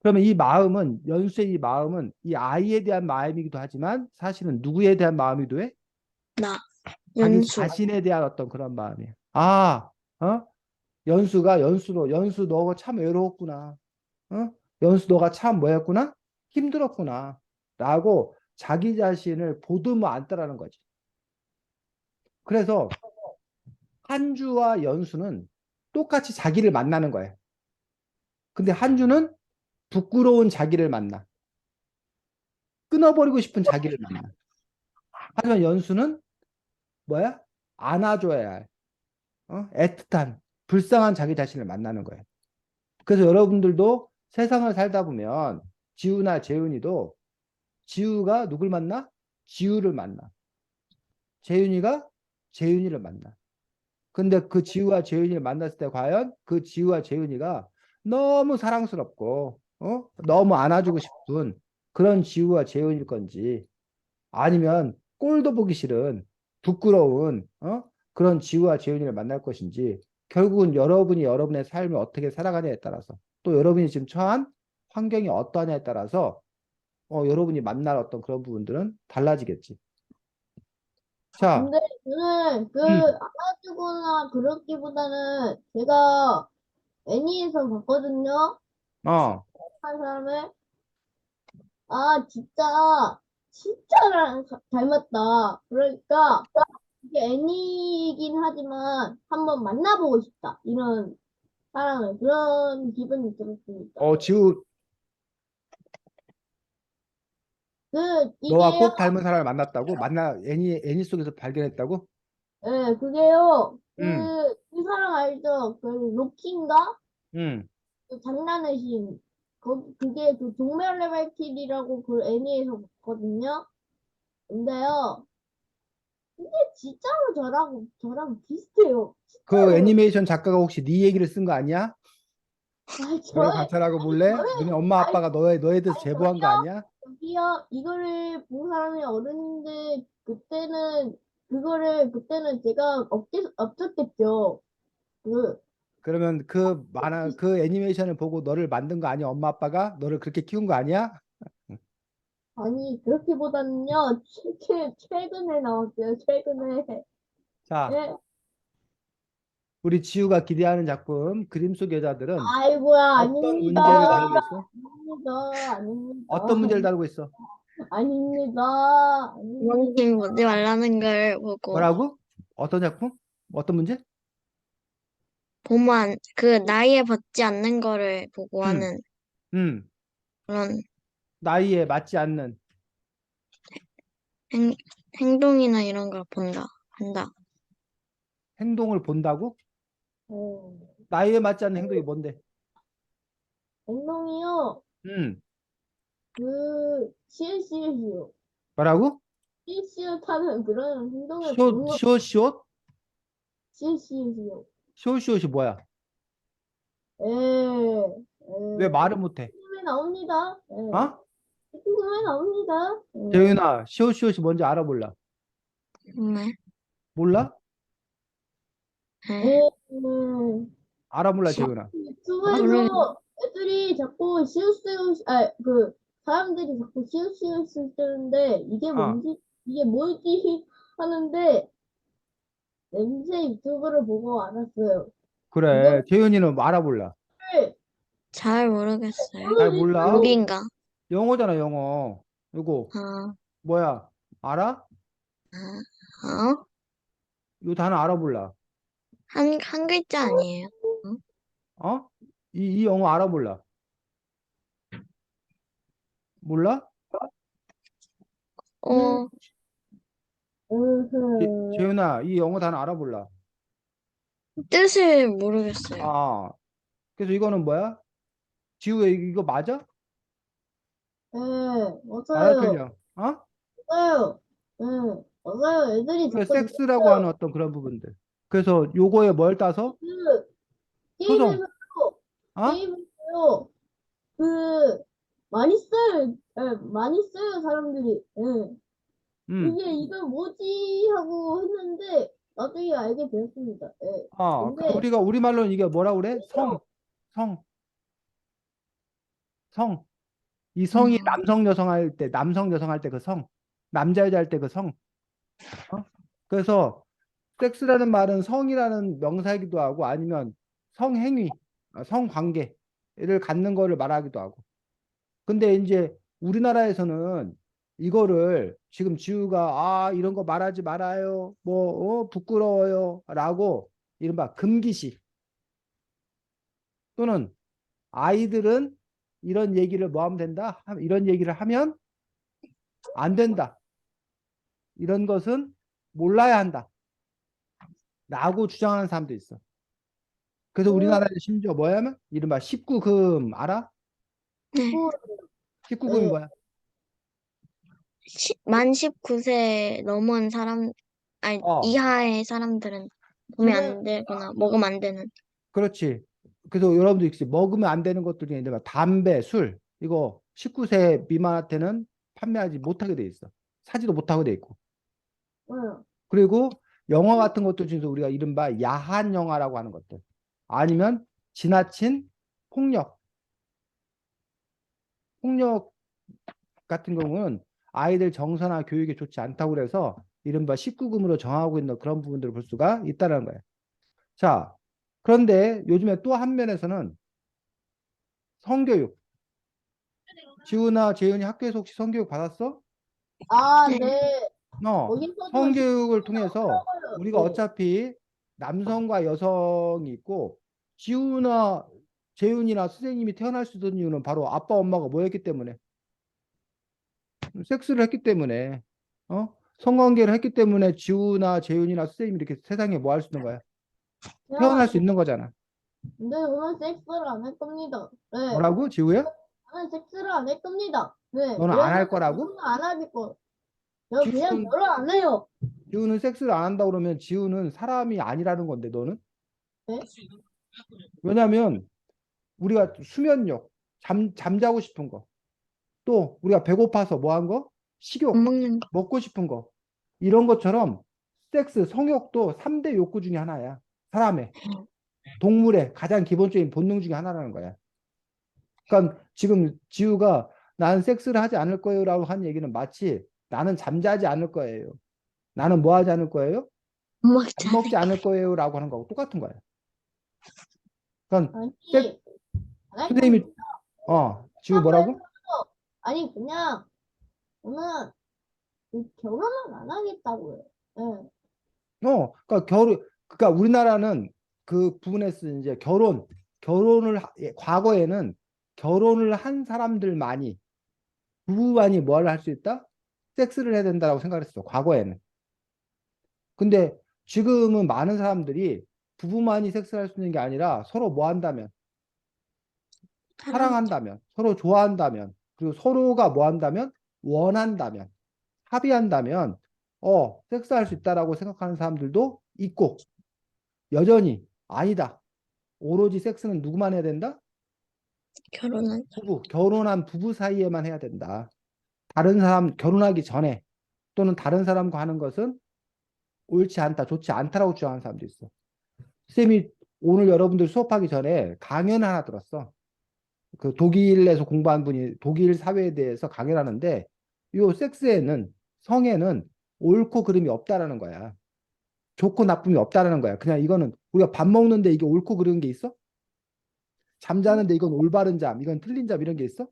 그러면 이 마음은, 연수의 이 마음은 이 아이에 대한 마음이기도 하지만 사실은 누구에 대한 마음이기도 해? 나. 자기 연수. 자신에 대한 어떤 그런 마음이에요. 아, 연수가 연수 너 참 외로웠구나. 연수 너가 참 뭐였구나? 힘들었구나. 라고 자기 자신을 보듬어 안다라는 거지. 그래서 한주와 연수는 똑같이 자기를 만나는 거예요. 근데 한주는 부끄러운 자기를 만나. 끊어버리고 싶은 자기를 만나. 하지만 연수는 뭐야? 안아줘야 할, 애틋한, 불쌍한 자기 자신을 만나는 거예요. 그래서 여러분들도 세상을 살다 보면 지우나 재윤이도 지우가 누굴 만나? 지우를 만나. 재윤이가 재윤이를 만나. 근데 그 지우와 재윤이를 만났을 때 과연 그 지우와 재윤이가 너무 사랑스럽고 너무 안아주고 싶은 그런 지우와 재윤일 건지 아니면 꼴도 보기 싫은 부끄러운 그런 지우와 재윤이를 만날 것인지 결국은 여러분이 여러분의 삶을 어떻게 살아가냐에 따라서 또 여러분이 지금 처한 환경이 어떠하냐에 따라서 여러분이 만날 어떤 그런 부분들은 달라지겠지. 자, 근데 저는 그 음, 안아주거나 그렇기보다는 제가 애니에서 봤거든요. 어, 한 사람을. 아, 진짜 나랑 닮았다. 그러니까 이게 애니이긴 하지만 한번 만나보고 싶다. 이런 사람을. 그런 기분이 들었습니다. 지우 너와 이게요. 꼭 닮은 사람을 만났다고? 애니 속에서 발견했다고? 예, 그게요. 음, 그 사람 알죠? 그 로키인가? 음. 그 장난의신. 그게 그 종말레발킬이라고 그 애니에서 봤거든요. 근데요. 근데 진짜로 저랑 비슷해요. 그 진짜로요. 애니메이션 작가가 혹시 네 얘기를 쓴 거 아니야? 아니, 너네 관찰하고 볼래? 너네 엄마 아니, 아빠가 너에 대해서 제보한 거 저기요, 아니야? 저기요, 이거를 본 사람이 어른인데, 그때는 제가 없었겠죠. 그, 그러면 그 애니메이션을 보고 너를 만든 거 아니야? 엄마 아빠가 너를 그렇게 키운 거 아니야? 아니, 그렇기보다는요, 최근에 나왔어요, 최근에. 자, 예? 우리 지우가 기대하는 작품 그림 속 여자들은 아이고야, 어떤 아닙니다. 문제를 다루고 있어? 아닙니다. 아닙니다. 어떤 문제를 다루고 있어? 아닙니다. 아닙니다. 부모님 보지 말라는 걸 보고 뭐라고? 어떤 작품? 어떤 문제? 보면 그 나이에 받지 않는 거를 보고 음, 하는 음, 그런 나이에 맞지 않는 행, 행동이나 이런 걸 한다. 행동을 본다고? 어, 나이에 맞지 않는 행동이 뭔데? 엉덩이요. 음, 시옷시옷이요. 뭐라고? 시옷시옷하는 그런 행동을 시옷, 보는 거, 시옷, 시옷? 시옷시옷이요. 시옷, 시옷이 뭐야? 왜 말을 못해? 궁금해 나옵니다. 어? 궁금해 나옵니다. 재윤아, 시옷, 시옷이 뭔지 알아 몰라? 네. 몰라? 네. 알아 몰라, 재윤아? 어? 모르겠, 유튜브에서 애들이 자꾸 사람들이 자꾸 시옷시옷을 쓰는데, 어, 이게 뭐지 하는데, 냄새 유튜브를 보고 알았어요. 그래. 이거를 재윤이는 알아 몰라? 잘 모르겠어요. 잘 몰라? 여긴가? 영어잖아, 영어. 이거 아, 뭐야? 알아? 어? 이 단어 알아 몰라? 한 글자 아니에요? 어? 어? 이 영어 알아 몰라? 몰라? 어, 음흠. 재윤아, 이 영어 단어 알아 몰라? 뜻을 모르겠어요. 아, 그래서 이거는 뭐야? 지우야, 이거 맞아? 네, 맞아, 맞아요. 틀려? 어? 맞아요. 네, 맞아요. 애들이 그래, 자꾸 섹스라고 하는 어떤 그런 부분들. 그래서 요거에 뭘 따서? 그 토성. 게임에서요. 어? 게임에서요. 그 많이 써요. 많이 써요, 사람들이. 음. 이걸 뭐지 하고 했는데 나중에 알게 되었습니다. 그러니까 근데 우리가 우리말로는 이게 뭐라 그래? 성, 성. 이 성이 음, 남성 여성 할 때, 남성 여성 할 때 그 성, 남자 여자 할 때 그 성. 어? 그래서 섹스라는 말은 성이라는 명사이기도 하고 아니면 성행위, 성관계를 갖는 거를 말하기도 하고. 근데 이제 우리나라에서는 이거를 지금 지우가 이런 거 말하지 말아요. 뭐 부끄러워요라고 이른바 금기시 또는 아이들은 이런 얘기를 뭐 하면 된다? 이런 얘기를 하면 안 된다. 이런 것은 몰라야 한다. 라고 주장하는 사람도 있어. 그래서 그, 우리나라에 심지어 뭐냐면 이른바 19금 알아? 네. 그, 19금이 예, 뭐야? 만 19세 넘은 사람, 아니, 어, 이하의 사람들은 보면 지금 안 되거나 먹으면 안 되는. 그렇지. 그래서 여러분도 혹시 먹으면 안 되는 것들 중에 이제 막 담배, 술 이거 19세 미만한테는 판매하지 못하게 돼 있어. 사지도 못하게 돼 있고. 예, 그리고 영화 같은 것들 중에서 우리가 이른바 야한 영화라고 하는 것들. 아니면 지나친 폭력. 폭력 같은 경우는 아이들 정서나 교육에 좋지 않다고 그래서 이른바 19금으로 정하고 있는 그런 부분들을 볼 수가 있다는 거예요. 자, 그런데 요즘에 또 한 면에서는 성교육. 지우나 재윤이 학교에서 혹시 성교육 받았어? 아, 네. 네. 어, 거기서도 성교육을 통해서 시끄러워요. 우리가 네. 어차피 남성과 여성이 있고 지우나 재윤이나 선생님이 태어날 수 있는 이유는 바로 아빠 엄마가 뭐였기 때문에 섹스를 했기 때문에 성관계를 했기 때문에 지우나 재윤이나 선생님이 이렇게 세상에 뭐 할 수 있는 거야? 태어날 수 태어났어요. 있는 거잖아. 근데 저는 섹스를 안 할 겁니다. 네. 뭐라고? 지우야? 저는 섹스를 안 할 겁니다. 네. 너는 안 왜냐면 할 거라고? 저는 안 하실 거. 저 그냥 지우는 결혼 안 해요. 지우는 섹스를 안 한다 그러면 지우는 사람이 아니라는 건데 너는? 네? 왜냐면 우리가 수면욕, 잠자고 싶은 거, 또 우리가 배고파서 뭐 한 거? 밥 식욕, 먹는 거. 먹고 싶은 거. 이런 것처럼 섹스, 성욕도 3대 욕구 중에 하나야. 사람의, 동물의 가장 기본적인 본능 중에 하나라는 거야. 그러니까 지금 지우가 나는 섹스를 하지 않을 거예요라고 한 얘기는 마치 나는 잠자지 않을 거예요. 나는 뭐 하지 않을 거예요? 밥 먹지 밥 않을 먹지 거. 않을 거예요라고 하는 거하고 똑같은 거야. 그러니까 아니, 섹, 안 할 선생님이 겁니다. 지우 뭐라고? 아니, 그냥 저는 결혼은 안 하겠다고요. 네. 그러니까 그러니까 우리나라는 그 부분에서 이제 과거에는 결혼을 한 사람들만이 부부만이 뭘 할 수 있다? 섹스를 해야 된다고 생각했어. 과거에는. 근데 지금은 많은 사람들이 부부만이 섹스를 할 수 있는 게 아니라 서로 뭐 한다면 사랑한다면, 서로 좋아한다면, 그리고 서로가 뭐 한다면, 원한다면, 합의한다면, 섹스할 수 있다라고 생각하는 사람들도 있고, 여전히 아니다. 오로지 섹스는 누구만 해야 된다? 결혼은 결혼한 부부 사이에만 해야 된다. 다른 사람 결혼하기 전에 또는 다른 사람과 하는 것은 옳지 않다, 좋지 않다라고 주장하는 사람도 있어. 쌤이 오늘 여러분들 수업하기 전에 강연 하나 들었어. 그 독일에서 공부한 분이 독일 사회에 대해서 강연하는데 이 섹스에는 성에는 옳고 그름이 없다라는 거야. 좋고 나쁨이 없다라는 거야. 그냥 이거는 우리가 밥 먹는데 이게 옳고 그른 게 있어? 잠자는데 이건 올바른 잠, 이건 틀린 잠 이런 게 있어?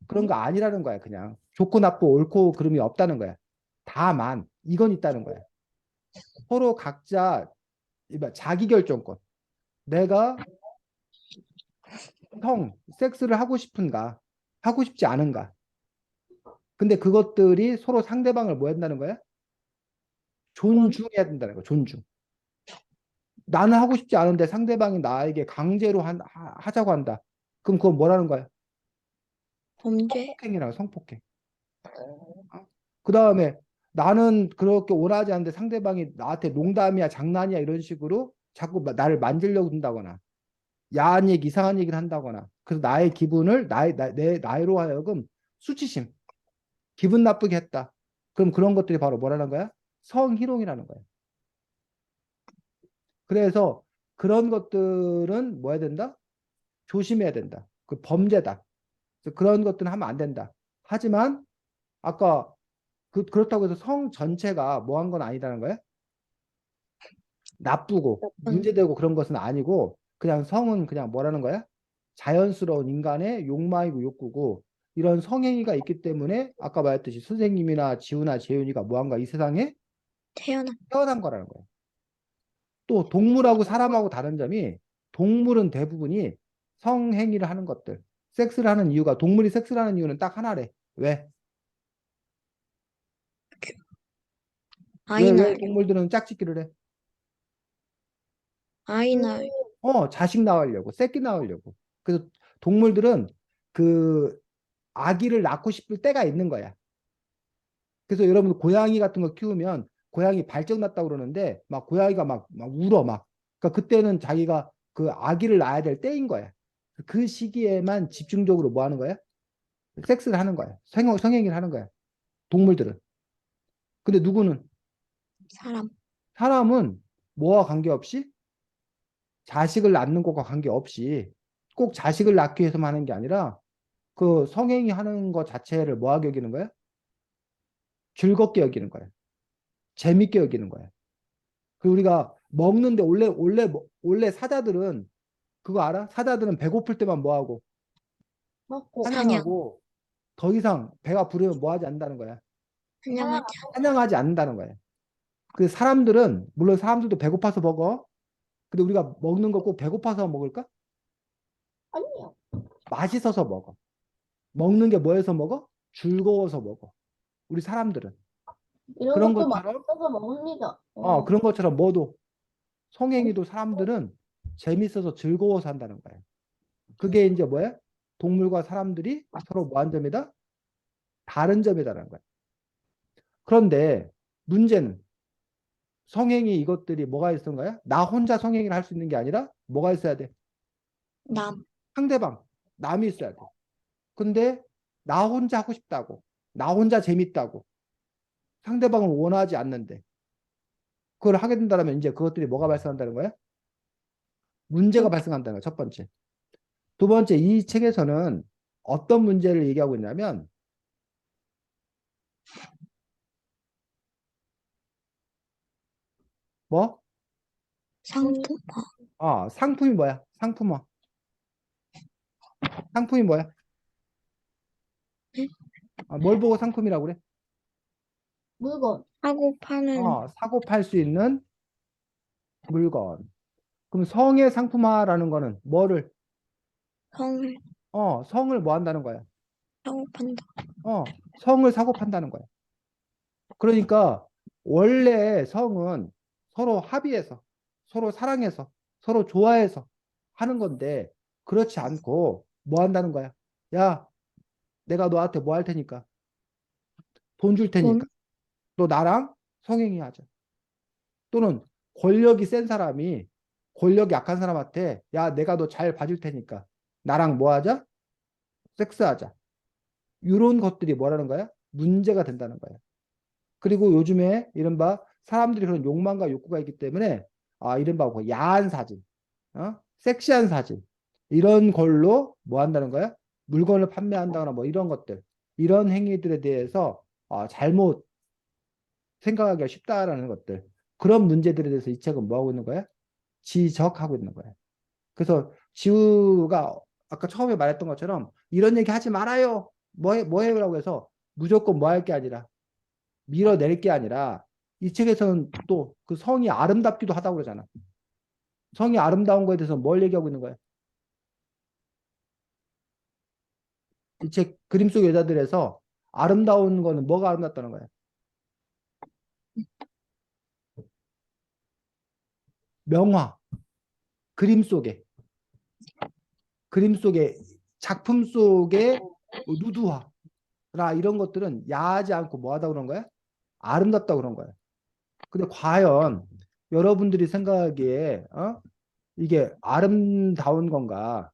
그런 거 아니라는 거야. 그냥 좋고 나쁘고 옳고 그름이 없다는 거야. 다만 이건 있다는 거야. 서로 각자 자기 결정권. 내가 섹스를 하고 싶은가, 하고 싶지 않은가. 근데 그것들이 서로 상대방을 뭐 한다는 거야? 존중해야 된다는 거야. 존중. 나는 하고 싶지 않은데 상대방이 나에게 강제로 하자고 한다. 그럼 그건 뭐라는 거야? 범죄. 성폭행이라고, 성폭행. 그 다음에 나는 그렇게 원하지 않는데 상대방이 나한테 농담이야, 장난이야 이런 식으로 자꾸 나를 만지려고 든다거나 야한 얘기, 이상한 얘기를 한다거나 그래서 나의 기분을 나로 하여금 수치심, 기분 나쁘게 했다. 그럼 그런 것들이 바로 뭐라는 거야? 성희롱이라는 거야. 그래서 그런 것들은 뭐 해야 된다? 조심해야 된다. 그 범죄다. 그래서 그런 것들은 하면 안 된다. 하지만 아까 그렇다고 해서 성 전체가 뭐 한 건 아니라는 거야? 나쁘고 문제되고 그런 것은 아니고 그냥 성은 그냥 뭐라는 거야? 자연스러운 인간의 욕망이고 욕구고 이런 성행위가 있기 때문에 아까 말했듯이 선생님이나 지우나 재윤이가 뭐한가 이 세상에 태어난 거라는 거야. 또 동물하고 사람하고 다른 점이 동물은 대부분이 성행위를 하는 것들 섹스를 하는 이유가 동물이 섹스를 하는 이유는 딱 하나래. 왜? 왜 아이날. 동물들은 짝짓기를 해? 아이날. 자식 낳으려고, 새끼 낳으려고. 그래서 동물들은 그 아기를 낳고 싶을 때가 있는 거야. 그래서 여러분 고양이 같은 거 키우면 고양이 발정 났다고 그러는데 막 고양이가 막 울어 막. 그러니까 그때는 자기가 그 아기를 낳아야 될 때인 거야. 그 시기에만 집중적으로 뭐 하는 거야? 섹스를 하는 거야. 성행위를 하는 거야. 동물들은. 근데 누구는? 사람. 사람은 뭐와 관계없이 자식을 낳는 것과 관계없이 꼭 자식을 낳기 위해서만 하는 게 아니라 그 성행위 하는 것 자체를 뭐하게 여기는 거야? 즐겁게 여기는 거야. 재밌게 여기는 거야. 그 우리가 먹는데 원래 사자들은 그거 알아? 사자들은 배고플 때만 뭐하고 먹고 사냥. 사냥하고 더 이상 배가 부르면 뭐하지 않는다는 거야. 사냥하자. 사냥하지 않는다는 거야. 그 사람들은 물론 사람들도 배고파서 먹어. 근데 우리가 먹는 거 꼭 배고파서 먹을까? 아니요. 맛있어서 먹어. 먹는 게 뭐해서 먹어? 즐거워서 먹어. 우리 사람들은. 이런 그런 것도 것처럼 맛있어서 먹습니다. 그런 것처럼 뭐도 성행위도 사람들은 재밌어서 즐거워서 한다는 거예요. 그게 이제 뭐야? 동물과 사람들이 서로 뭐한 점이다? 다른 점이다라는 거예요. 그런데 문제는 성행위 이것들이 뭐가 있는 거야? 나 혼자 성행위를 할 수 있는 게 아니라 뭐가 있어야 돼? 남. 상대방, 남이 있어야 돼. 근데 나 혼자 하고 싶다고, 나 혼자 재밌다고 상대방을 원하지 않는데 그걸 하게 된다면 이제 그것들이 뭐가 발생한다는 거야? 문제가 발생한다는 거야. 첫 번째. 두 번째, 이 책에서는 어떤 문제를 얘기하고 있냐면 뭐? 상품. 상품이 뭐야? 상품이 뭐야? 네? 뭘 보고 상품이라고 그래? 물건. 하고 파는 사고 팔 수 있는 물건. 그럼 성의 상품화라는 거는 뭐를? 성을 성을 뭐 한다는 거야? 하고 판다. 성을 사고 판다는 거야. 그러니까 원래 성은 서로 합의해서, 서로 사랑해서, 서로 좋아해서 하는 건데 그렇지 않고 뭐 한다는 거야? 야, 내가 너한테 뭐 할 테니까. 돈 줄 테니까. 돈? 너 나랑 성행위 하자. 또는 권력이 센 사람이 권력이 약한 사람한테 야, 내가 너 잘 봐줄 테니까. 나랑 뭐 하자? 섹스하자. 이런 것들이 뭐라는 거야? 문제가 된다는 거야. 그리고 요즘에 이른바 사람들이 그런 욕망과 욕구가 있기 때문에 이른바 뭐 야한 사진, 섹시한 사진 이런 걸로 뭐 한다는 거야? 물건을 판매한다거나 뭐 이런 것들, 이런 행위들에 대해서 잘못 생각하기가 쉽다라는 것들, 그런 문제들에 대해서 이 책은 뭐 하고 있는 거야? 지적하고 있는 거야. 그래서 지우가 아까 처음에 말했던 것처럼 이런 얘기 하지 말아요. 뭐 해라고 해서 무조건 뭐 할 게 아니라 밀어낼 게 아니라 이 책에서는 또 그 성이 아름답기도 하다고 그러잖아. 성이 아름다운 거에 대해서 뭘 얘기하고 있는 거야? 이 책 그림 속 여자들에서 아름다운 거는 뭐가 아름답다는 거야? 명화, 그림 속에, 그림 속에, 작품 속에 누드화라 이런 것들은 야하지 않고 뭐하다 그런 거야? 아름답다 그런 거야. 근데 과연 여러분들이 생각하기에 이게 아름다운 건가?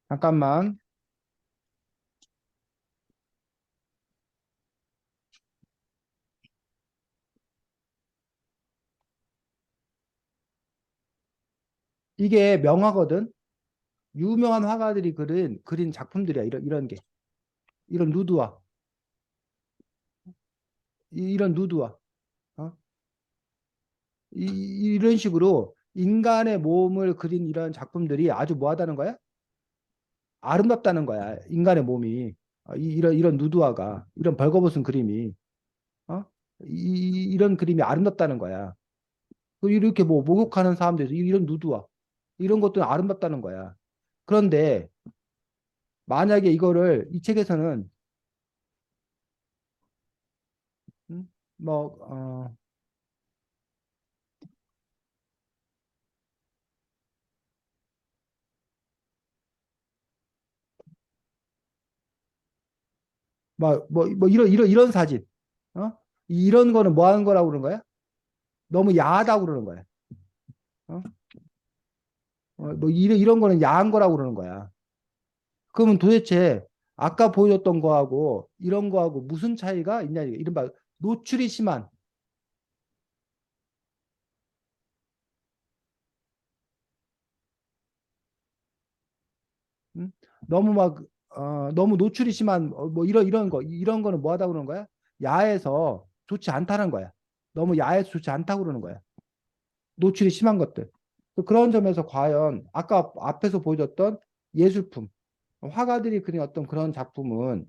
잠깐만. 이게 명화거든. 유명한 화가들이 그린 작품들이야. 이런 게. 이런 누드화. 이런 누드화. 어? 이런 식으로 인간의 몸을 그린 이런 작품들이 아주 뭐하다는 거야? 아름답다는 거야. 인간의 몸이. 이런 누드화가. 이런 벌거벗은 그림이. 어? 이런 그림이 아름답다는 거야. 이렇게 뭐 목욕하는 사람들에서 이런 누드화. 이런 것도 아름답다는 거야. 그런데 만약에 이거를 이 책에서는 뭐 뭐 이런 사진, 어? 이런 거는 뭐 하는 거라고 그러는 거야? 너무 야하다고 그러는 거야. 어? 뭐 이런 거는 야한 거라고 그러는 거야. 그러면 도대체 아까 보여줬던 거하고 이런 거하고 무슨 차이가 있냐? 이른바 노출이 심한, 음? 너무 너무 노출이 심한 뭐 이런 거는 뭐 하다고 그러는 거야? 야해서 좋지 않다는 거야. 너무 야해서 좋지 않다고 그러는 거야. 노출이 심한 것들. 그런 점에서 과연 아까 앞에서 보여줬던 예술품, 화가들이 그린 어떤 그런 작품은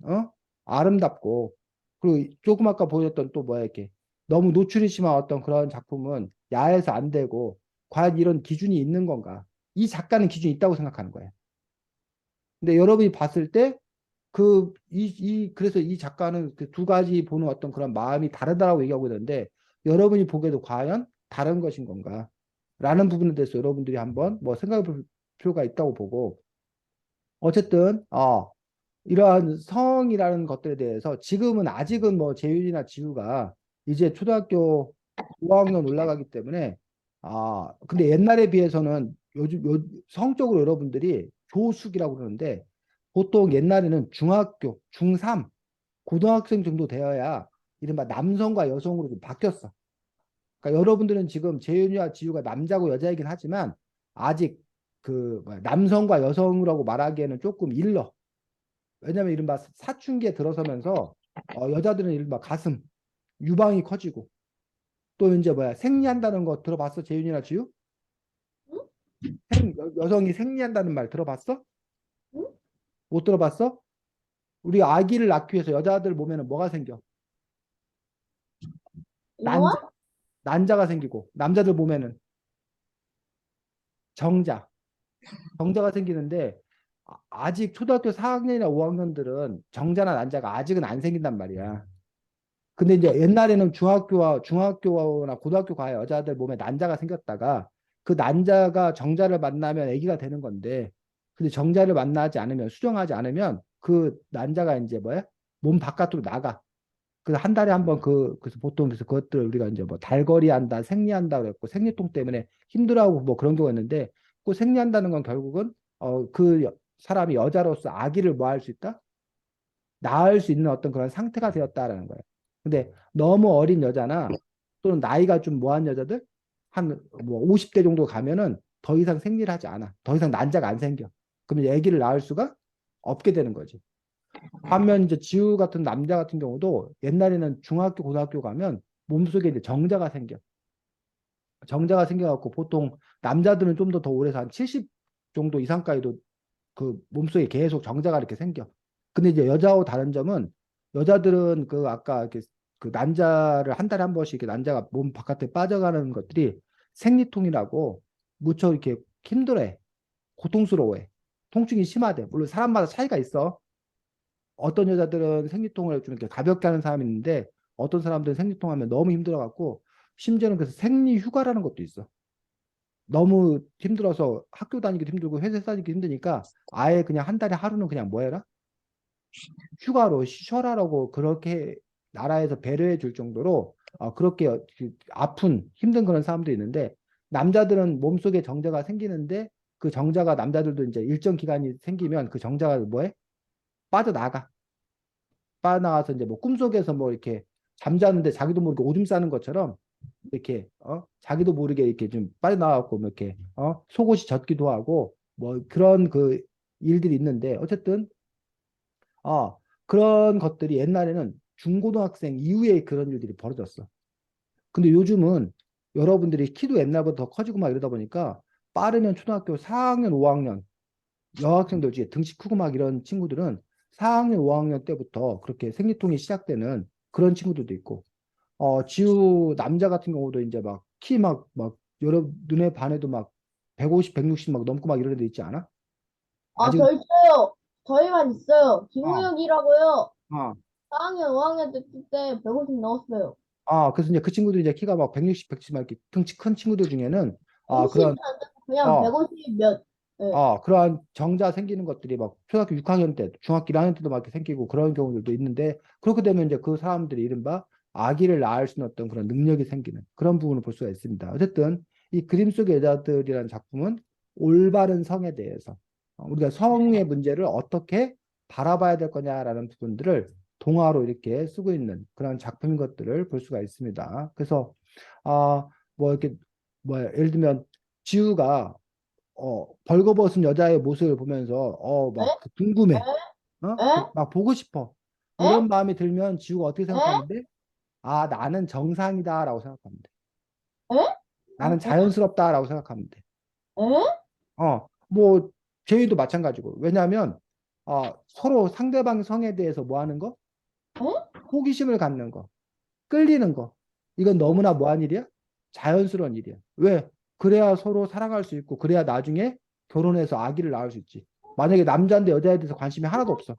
아름답고, 그리고 조금 아까 보여줬던 또 뭐야 이렇게 너무 노출이 심한 어떤 그런 작품은 야해서 안 되고, 과연 이런 기준이 있는 건가? 이 작가는 기준이 있다고 생각하는 거예요. 근데 여러분이 봤을 때 그래서 이 작가는 그 두 가지 보는 어떤 그런 마음이 다르다라고 얘기하고 있는데, 여러분이 보기에도 과연 다른 것인 건가? 라는 부분에 대해서 여러분들이 한번 뭐 생각해 볼 필요가 있다고 보고, 어쨌든, 이러한 성이라는 것들에 대해서 지금은 아직은 뭐 재윤이나 지우가 이제 초등학교 5학년 올라가기 때문에, 근데 옛날에 비해서는 요즘 성적으로 여러분들이 조숙이라고 그러는데, 보통 옛날에는 중학교, 중3, 고등학생 정도 되어야 이른바 남성과 여성으로 좀 바뀌었어. 그러니까 여러분들은 지금 재윤이와 지우가 남자고 여자이긴 하지만 아직 그 남성과 여성이라고 말하기에는 조금 일러. 왜냐면 이른바 사춘기에 들어서면서 여자들은 이른바 가슴, 유방이 커지고, 또 이제 생리한다는 거 들어봤어? 재윤이나 지우? 응? 여성이 생리한다는 말 들어봤어? 응? 못 들어봤어? 우리 아기를 낳기 위해서 여자들 몸에는 뭐가 생겨? 난자, 영화? 난자가 생기고, 남자들 몸에는 정자, 정자가 생기는데, 아직 초등학교 4학년이나 5학년들은 정자나 난자가 아직은 안 생긴단 말이야. 근데 이제 옛날에는 중학교나 고등학교 가야 여자들 몸에 난자가 생겼다가 그 난자가 정자를 만나면 아기가 되는 건데, 근데 정자를 만나지 않으면, 수정하지 않으면 그 난자가 이제 뭐야? 몸 바깥으로 나가. 그래서 한 달에 한 번 그래서 보통 그래서 그것들 우리가 이제 뭐 달거리 한다, 생리한다 그랬고 생리통 때문에 힘들어하고 뭐 그런 경우가 있는데 그 생리한다는 건 결국은 사람이 여자로서 아기를 뭐 할 수 있다? 낳을 수 있는 어떤 그런 상태가 되었다라는 거예요. 근데 너무 어린 여자나 또는 나이가 좀 뭐한 여자들 한 뭐 50대 정도 가면은 더 이상 생리를 하지 않아. 더 이상 난자가 안 생겨. 그러면 아기를 낳을 수가 없게 되는 거지. 반면 이제 지우 같은 남자 같은 경우도 옛날에는 중학교, 고등학교 가면 몸속에 이제 정자가 생겨. 정자가 생겨갖고 보통 남자들은 좀 더 오래 한 70 정도 이상까지도 그 몸속에 계속 정자가 이렇게 생겨. 근데 이제 여자하고 다른 점은 여자들은 그 아까 이렇게 그 난자를 한 달에 한 번씩 이렇게 난자가 몸 바깥에 빠져가는 것들이 생리통이라고 무척 이렇게 힘들어해. 고통스러워해. 통증이 심하대. 물론 사람마다 차이가 있어. 어떤 여자들은 생리통을 좀 이렇게 가볍게 하는 사람이 있는데 어떤 사람들은 생리통 하면 너무 힘들어갖고 심지어는 그래서 생리휴가라는 것도 있어. 너무 힘들어서 학교 다니기도 힘들고 회사 다니기도 힘드니까 아예 그냥 한 달에 하루는 그냥 뭐 해라? 휴가로 쉬어라라고 그렇게 나라에서 배려해 줄 정도로 그렇게 아픈 힘든 그런 사람도 있는데 남자들은 몸속에 정자가 생기는데 그 정자가 남자들도 이제 일정 기간이 생기면 그 정자가 뭐해? 빠져나가. 빠져나가서 이제 뭐 꿈속에서 뭐 이렇게 잠자는데 자기도 모르게 오줌 싸는 것처럼 이렇게 자기도 모르게 이렇게 좀 빠져나가고 뭐 이렇게 속옷이 젖기도 하고 뭐 그런 그 일들이 있는데 어쨌든 아, 그런 것들이 옛날에는 중고등학생 이후에 그런 일들이 벌어졌어. 근데 요즘은 여러분들이 키도 옛날보다 더 커지고 막 이러다 보니까 빠르면 초등학교 4학년, 5학년 여학생들 중에 등치 크고 막 이런 친구들은 4학년, 5학년 때부터 그렇게 생리통이 시작되는 그런 친구들도 있고, 지우 남자 같은 경우도 이제 막 키 막 여러 눈에 반해도 막 150, 160 막 넘고 막 이런 애들 있지 않아? 아, 아직 저 있어요. 저희만 있어요. 어, 김우혁이라고요. 어. 4학년, 5학년 때 150 넣었어요. 그래서 이제 그 친구들이 이제 키가 막 160, 170 막 이렇게 등치 큰 친구들 중에는 160도 그런 안 되고 그냥 어, 150 몇. 네. 그러한 정자 생기는 것들이 막 초등학교 6학년 때, 중학교 1학년 때도 막 이렇게 생기고 그런 경우들도 있는데 그렇게 되면 이제 그 사람들이 이른바 아기를 낳을 수 있는 어떤 그런 능력이 생기는 그런 부분을 볼 수가 있습니다. 어쨌든 이 그림 속의 여자들이라는 작품은 올바른 성에 대해서 우리가 성의 문제를 어떻게 바라봐야 될 거냐라는 부분들을 동화로 이렇게 쓰고 있는 그런 작품인 것들을 볼 수가 있습니다. 그래서 뭐 이렇게 뭐 예를 들면 지우가 벌거벗은 여자의 모습을 보면서 에? 막 궁금해. 에? 막 보고 싶어. 에? 이런 마음이 들면 지우가 어떻게 에? 생각하면 돼? 아, 나는 정상이다라고 생각하면 돼. 에? 나는 자연스럽다라고 생각하면 돼. 에? 뭐 제이도 마찬가지고. 왜냐하면 서로 상대방 성에 대해서 뭐 하는 거? 에? 호기심을 갖는 거, 끌리는 거. 이건 너무나 뭐한 일이야? 자연스러운 일이야. 왜? 그래야 서로 사랑할 수 있고, 그래야 나중에 결혼해서 아기를 낳을 수 있지. 만약에 남자인데 여자에 대해서 관심이 하나도 없어.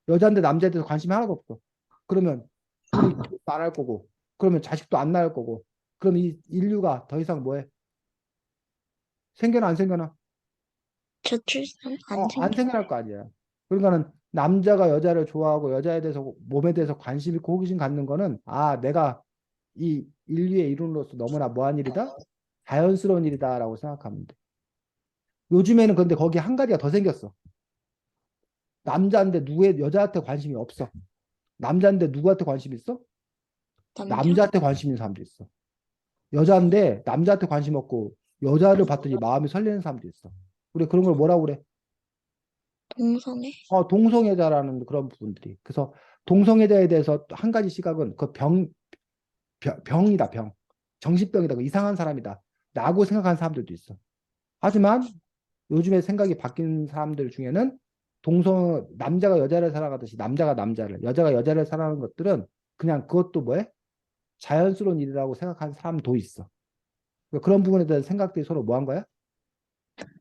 여자인데 남자에 대해서 관심이 하나도 없어. 그러면 둘이 결혼도 안 할 거고, 그러면 자식도 안 낳을 거고, 그럼 이 인류가 더 이상 뭐해? 생겨나 안 생겨나? 저출산 안 안 생겨. 생겨날 거 아니야. 그러니까는 남자가 여자를 좋아하고 여자에 대해서 몸에 대해서 관심 있고 호기심 갖는 거는 내가 이 인류의 일원으로서 너무나 뭐한 일이다? 자연스러운 일이다라고 생각하면 돼. 요즘에는 근데 거기 한 가지가 더 생겼어. 남자인데 누구의 여자한테 관심이 없어. 남자인데 누구한테 관심 있어? 남자? 남자한테 관심 있는 사람도 있어. 여자인데 남자한테 관심 없고 여자를 봤더니 마음이 설레는 사람도 있어. 우리 그런 걸 뭐라고 그래? 동성애? 동성애자라는 그런 부분들이. 그래서 동성애자에 대해서 한 가지 시각은 그 병이다, 병. 정신병이다, 그 이상한 사람이다. 라고 생각하는 사람들도 있어. 하지만 요즘에 생각이 바뀐 사람들 중에는 남자가 여자를 사랑하듯이 남자가 남자를, 여자가 여자를 사랑하는 것들은 그냥 그것도 뭐해? 자연스러운 일이라고 생각하는 사람도 있어. 그러니까 그런 부분에 대한 생각들이 서로 뭐 한 거야?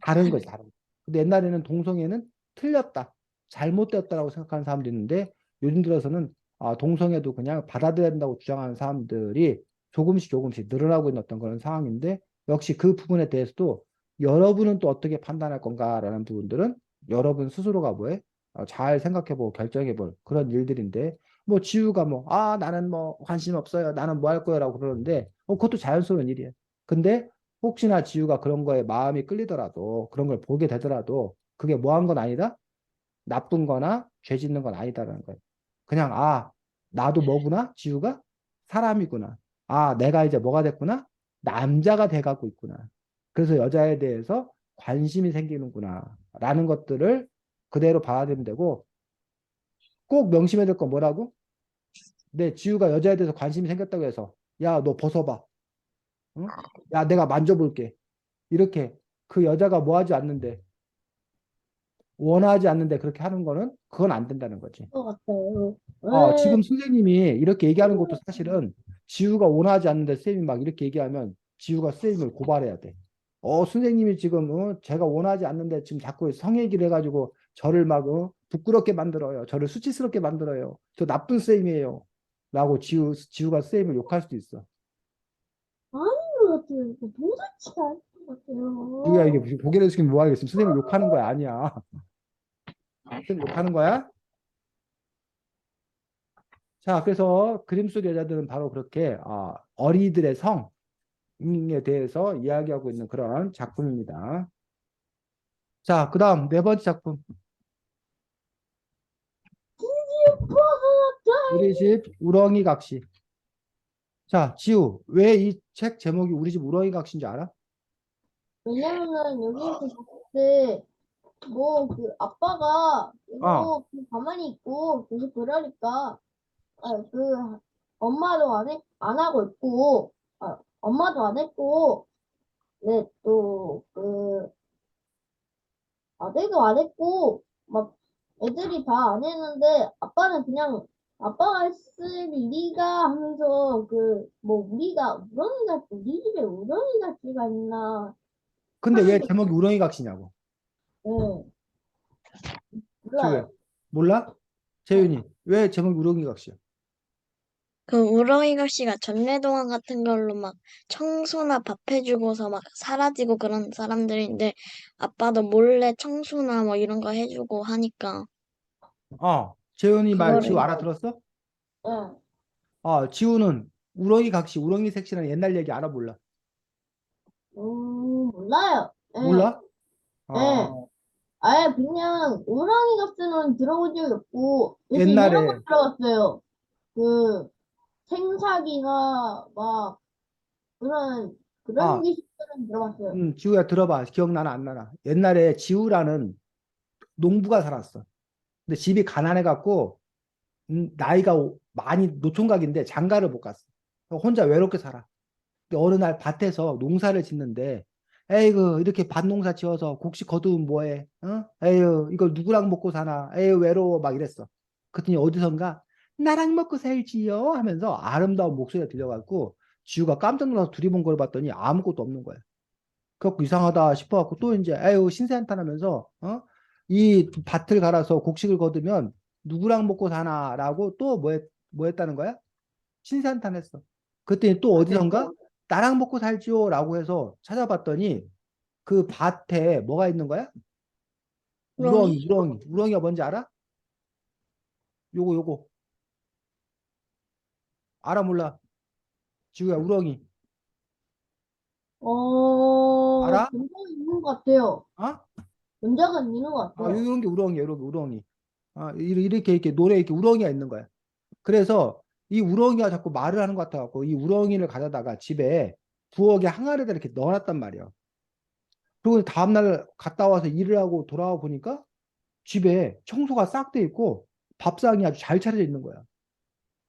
다른 거지, 다른 거. 근데 옛날에는 동성애는 틀렸다, 잘못되었다라고 생각하는 사람도 있는데 요즘 들어서는 동성애도 그냥 받아들여야 된다고 주장하는 사람들이 조금씩 늘어나고 있는 어떤 그런 상황인데 역시 그 부분에 대해서도 여러분은 또 어떻게 판단할 건가라는 부분들은 여러분 스스로가 뭐해? 잘 생각해보고 결정해볼 그런 일들인데 뭐 지우가 뭐 나는 뭐 관심 없어요. 나는 뭐 할 거야라고 그러는데 그것도 자연스러운 일이에요. 근데 혹시나 지우가 그런 거에 마음이 끌리더라도 그런 걸 보게 되더라도 그게 뭐 한 건 아니다? 나쁜 거나 죄 짓는 건 아니다라는 거예요. 그냥 나도 뭐구나? 지우가 사람이구나. 내가 이제 뭐가 됐구나? 남자가 돼가고 있구나. 그래서 여자에 대해서 관심이 생기는구나. 라는 것들을 그대로 받아들이면 되고 꼭 명심해야 될 건 뭐라고? 지우가 여자에 대해서 관심이 생겼다고 해서 야, 너 벗어봐. 응? 야, 내가 만져볼게. 이렇게 그 여자가 뭐 하지 않는데 원하지 않는데 그렇게 하는 거는 그건 안 된다는 거지. 것 같아요. 왜? 지금 선생님이 이렇게 얘기하는 것도 사실은 지우가 원하지 않는데 쌤이 막 이렇게 얘기하면 지우가 쌤을 고발해야 돼. 선생님이 지금 제가 원하지 않는데 지금 자꾸 성얘기를 해가지고 저를 막 부끄럽게 만들어요. 저를 수치스럽게 만들어요. 저 나쁜 쌤이에요. 라고 지우가 쌤을 욕할 수도 있어. 아닌 것 같아요. 이거 도사치가 아닌 것 지우야 이게 같아요. 무슨 고개를 숙이면 뭐 하겠어. 선생님 욕하는 거야. 아니야. 선생님 욕하는 거야? 자, 그래서 그림 속 여자들은 바로 그렇게 어리들의 성에 대해서 이야기하고 있는 그런 작품입니다. 자, 그 다음 네 번째 작품. 우리 집 우렁이 각시. 자, 지우, 왜 이 책 제목이 우리 집 우렁이 각시인 줄 알아? 왜냐면은 여기에서 봤을 때, 뭐, 그, 아빠가 아, 계속 가만히 있고, 계속 그러니까, 그, 엄마도 안 하고 있고, 엄마도 안 했고, 네, 또, 그, 아들도 안 했고, 막, 애들이 다 안 했는데, 아빠는 그냥, 아빠가 했을 일이가 하면서, 뭐, 우리 집에 우렁이 가지가 있나 근데 왜 하면서, 제목이 우렁이 각시냐고. 예, 지우야, 몰라요. 몰라? 예. 재윤이, 왜 제목이 우렁이 각시야? 그 우렁이가 씨가 전래동화 같은 걸로 막 청소나 밥 해주고서 막 사라지고 그런 사람들인데 아빠도 몰래 청소나 뭐 이런 거 해주고 하니까 재윤이 말 지우 그거를 알아들었어? 예. 지우는 우렁이 각시, 우렁이 색시라는 옛날 얘기 알아 몰라? 몰라요. 예, 몰라? 예. 어, 아예 그냥 우렁이 값은 들어본 적이 없고, 대신 이런 거 옛날에 들어봤어요. 그, 생사기나, 막, 그런 아, 기술은 들어봤어요. 지우야 들어봐. 기억나나 안 나나? 옛날에 지우라는 농부가 살았어. 근데 집이 가난해갖고 나이가 많이 노총각인데 장가를 못 갔어. 혼자 외롭게 살아. 근데 어느 날 밭에서 농사를 짓는데 에이그 이렇게 밭 농사 지어서 곡식 거두면 뭐해? 에휴 이걸 누구랑 먹고 사나? 에휴 외로워 막 이랬어. 그랬더니 어디선가 나랑 먹고 살지요 하면서 아름다운 목소리가 들려갖고 지우가 깜짝 놀라서 두리번 걸 봤더니 아무것도 없는 거야. 그래갖고 이상하다 싶어갖고 또 이제 에휴 신세한탄하면서 이 밭을 갈아서 곡식을 거두면 누구랑 먹고 사나라고 또 뭐 했다는 거야? 신세한탄했어. 그랬더니 또 어디선가 나랑 먹고 살지요라고 해서 찾아봤더니 그 밭에 뭐가 있는 거야? 우렁이 우렁이가 뭔지 알아? 요거 알아 몰라? 지우야 우렁이 알아? 본 적이 있는 것 같아요. 어? 본 적은 있는 것 같아요. 이런 게 우렁이야, 이런 게 우렁이. 이렇게 노래 이렇게 우렁이가 있는 거야. 그래서 이 우렁이가 자꾸 말을 하는 것 같아갖고 이 우렁이를 가져다가 집에 부엌에 항아리에다 이렇게 넣어놨단 말이야. 그리고 다음날 갔다 와서 일을 하고 돌아와 보니까 집에 청소가 싹 돼 있고 밥상이 아주 잘 차려져 있는 거야.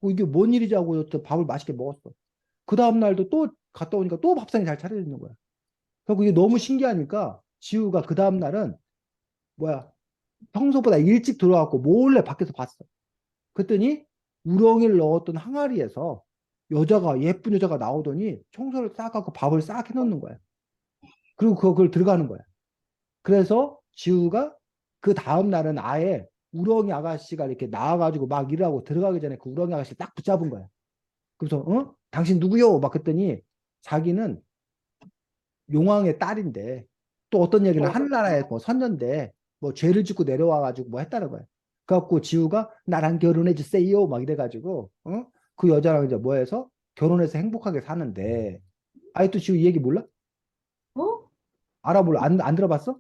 이게 뭔 일이지 하고 또 밥을 맛있게 먹었어. 그 다음날도 또 갔다 오니까 또 밥상이 잘 차려져 있는 거야. 그리고 이게 너무 신기하니까 지우가 그 다음날은 뭐야 평소보다 일찍 들어와갖고 몰래 밖에서 봤어. 그랬더니 우렁이를 넣었던 항아리에서 예쁜 여자가 나오더니 청소를 싹 하고 밥을 싹 해놓는 거야. 그리고 그걸 들어가는 거야. 그래서 지우가 그 다음 날은 아예 우렁이 아가씨가 이렇게 나와가지고 막 일하고 들어가기 전에 그 우렁이 아가씨를 딱 붙잡은 거야. 그래서 당신 누구요? 막 그랬더니 자기는 용왕의 딸인데 또 어떤 얘기는 하늘나라의 뭐 선녀인데 뭐 죄를 짓고 내려와가지고 뭐 했다는 거야. 그래갖고 지우가 나랑 결혼해 주세요 막 이래가지고 그 여자랑 이제 뭐 해서 결혼해서 행복하게 사는데 아직도 지우 이 얘기 몰라? 어? 알아 몰라? 안 들어봤어?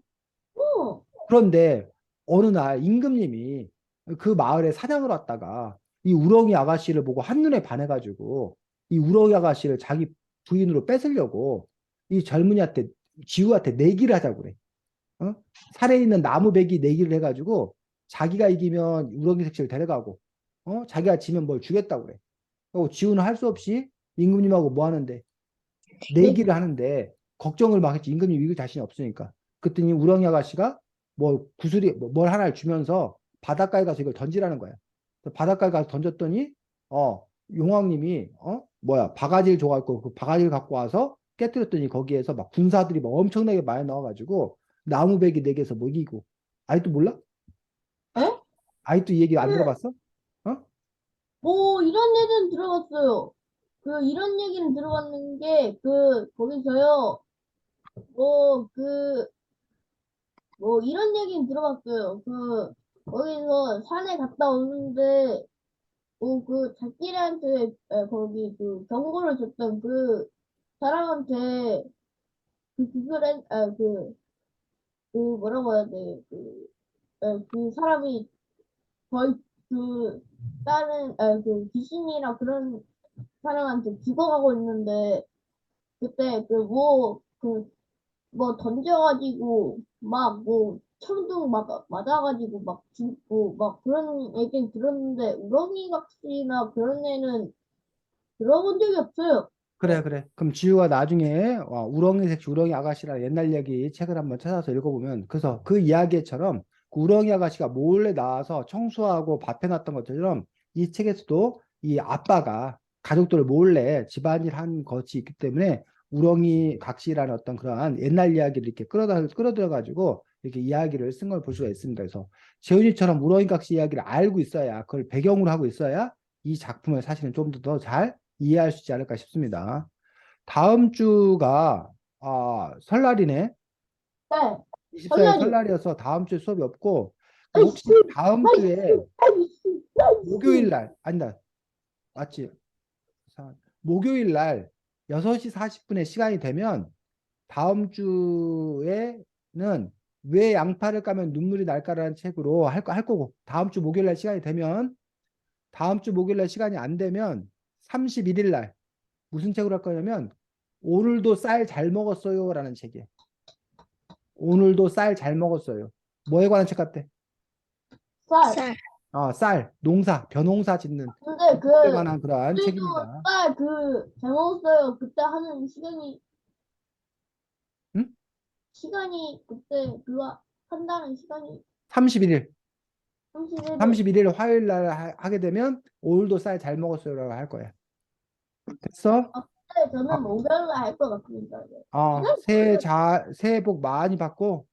어? 그런데 어느 날 임금님이 그 마을에 사냥을 왔다가 이 우렁이 아가씨를 보고 한눈에 반해가지고 이 우렁이 아가씨를 자기 부인으로 뺏으려고 이 젊은이한테 지우한테 내기를 하자고 그래. 어? 산에 있는 나무 베기 내기를 해가지고 자기가 이기면 우렁이 색시를 데려가고 자기가 지면 뭘 주겠다고 그래. 그리고 지우는 할 수 없이 임금님하고 뭐 하는데 내기를 하는데 걱정을 막 했지. 임금님 이길 자신이 없으니까. 그랬더니 우렁이 아가씨가 뭐 구슬이 뭘 하나를 주면서 바닷가에 가서 이걸 던지라는 거야. 바닷가에 가서 던졌더니 용왕님이 뭐야 바가지를 줘갖고 그 바가지를 갖고 와서 깨뜨렸더니 거기에서 막 군사들이 막 엄청나게 많이 나와가지고 나무배기 4개에서 뭐 이기고. 아직도 몰라? 에? 아직도 이 얘기 안 들어봤어? 어? 뭐 이런 얘기는 들어봤어요. 그 이런 얘기는 들어봤는 게 그 거기서요. 뭐 그 뭐 이런 얘기는 들어봤어요. 그 거기서 산에 갔다 오는데 그 자기한테 거기 그 경고를 줬던 그 사람한테 그래 그 뭐라고 해야 돼? 그 사람이 거의 그 다른 그 귀신이나 그런 사람한테 죽어가고 있는데 그때 뭐 던져가지고 막 뭐 천둥 막 맞아가지고 막 죽고 막 그런 얘기 들었는데 우렁이 각시나 그런 애는 들어본 적이 없어요. 그래, 그래. 그럼 지우가 나중에 우렁이 색시 우렁이 아가씨라는 옛날 얘기 책을 한번 찾아서 읽어보면 그래서 그 이야기처럼 그 우렁이 아가씨가 몰래 나와서 청소하고 밥 해놨던 것처럼 이 책에서도 이 아빠가 가족들 몰래 집안일 한 것이 있기 때문에 우렁이 각시라는 어떤 그러한 옛날 이야기를 이렇게 끌어들여가지고 이렇게 이야기를 쓴 걸 볼 수가 있습니다. 그래서 재훈이처럼 우렁이 각시 이야기를 알고 있어야 그걸 배경으로 하고 있어야 이 작품을 사실은 좀 더 잘 이해할 수 있지 않을까 싶습니다. 다음 주가 설날이네. 네, 24일 설날이요. 설날이어서 다음 주에 수업이 없고 그 아이씨, 혹시 다음 주에 아이씨, 목요일 아이씨. 날 아니다. 맞지? 목요일 날 6시 40분에 시간이 되면 다음 주에는 왜 양파를 까면 눈물이 날까라는 책으로 할 거고 다음 주 목요일 날 시간이 되면 다음 주 목요일 날 시간이 안 되면 31일 날 무슨 책으로 할 거냐면 오늘도 쌀 잘 먹었어요라는 책이에요. 오늘도 쌀 잘 먹었어요. 뭐에 관한 책 같아? 쌀. 쌀. 쌀, 농사, 벼농사 짓는 근데 에 관한 그러한 우리도 책입니다. 쌀 잘 먹었어요. 그때 하는 응? 시간이 그때 그거 한다는 시간이 31일, 31일. 31일 화요일 날 하게 되면 오늘도 쌀 잘 먹었어요라고 할 거야. 됐어? 그때 어, 저는 목요일날 할 것 같습니다. 시간이 걸려요. 새해 복 많이 받고,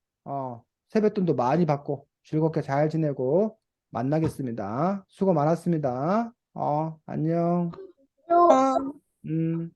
세뱃돈도 많이 받고, 즐겁게 잘 지내고, 만나겠습니다. 수고 많았습니다. 안녕. 어. 음.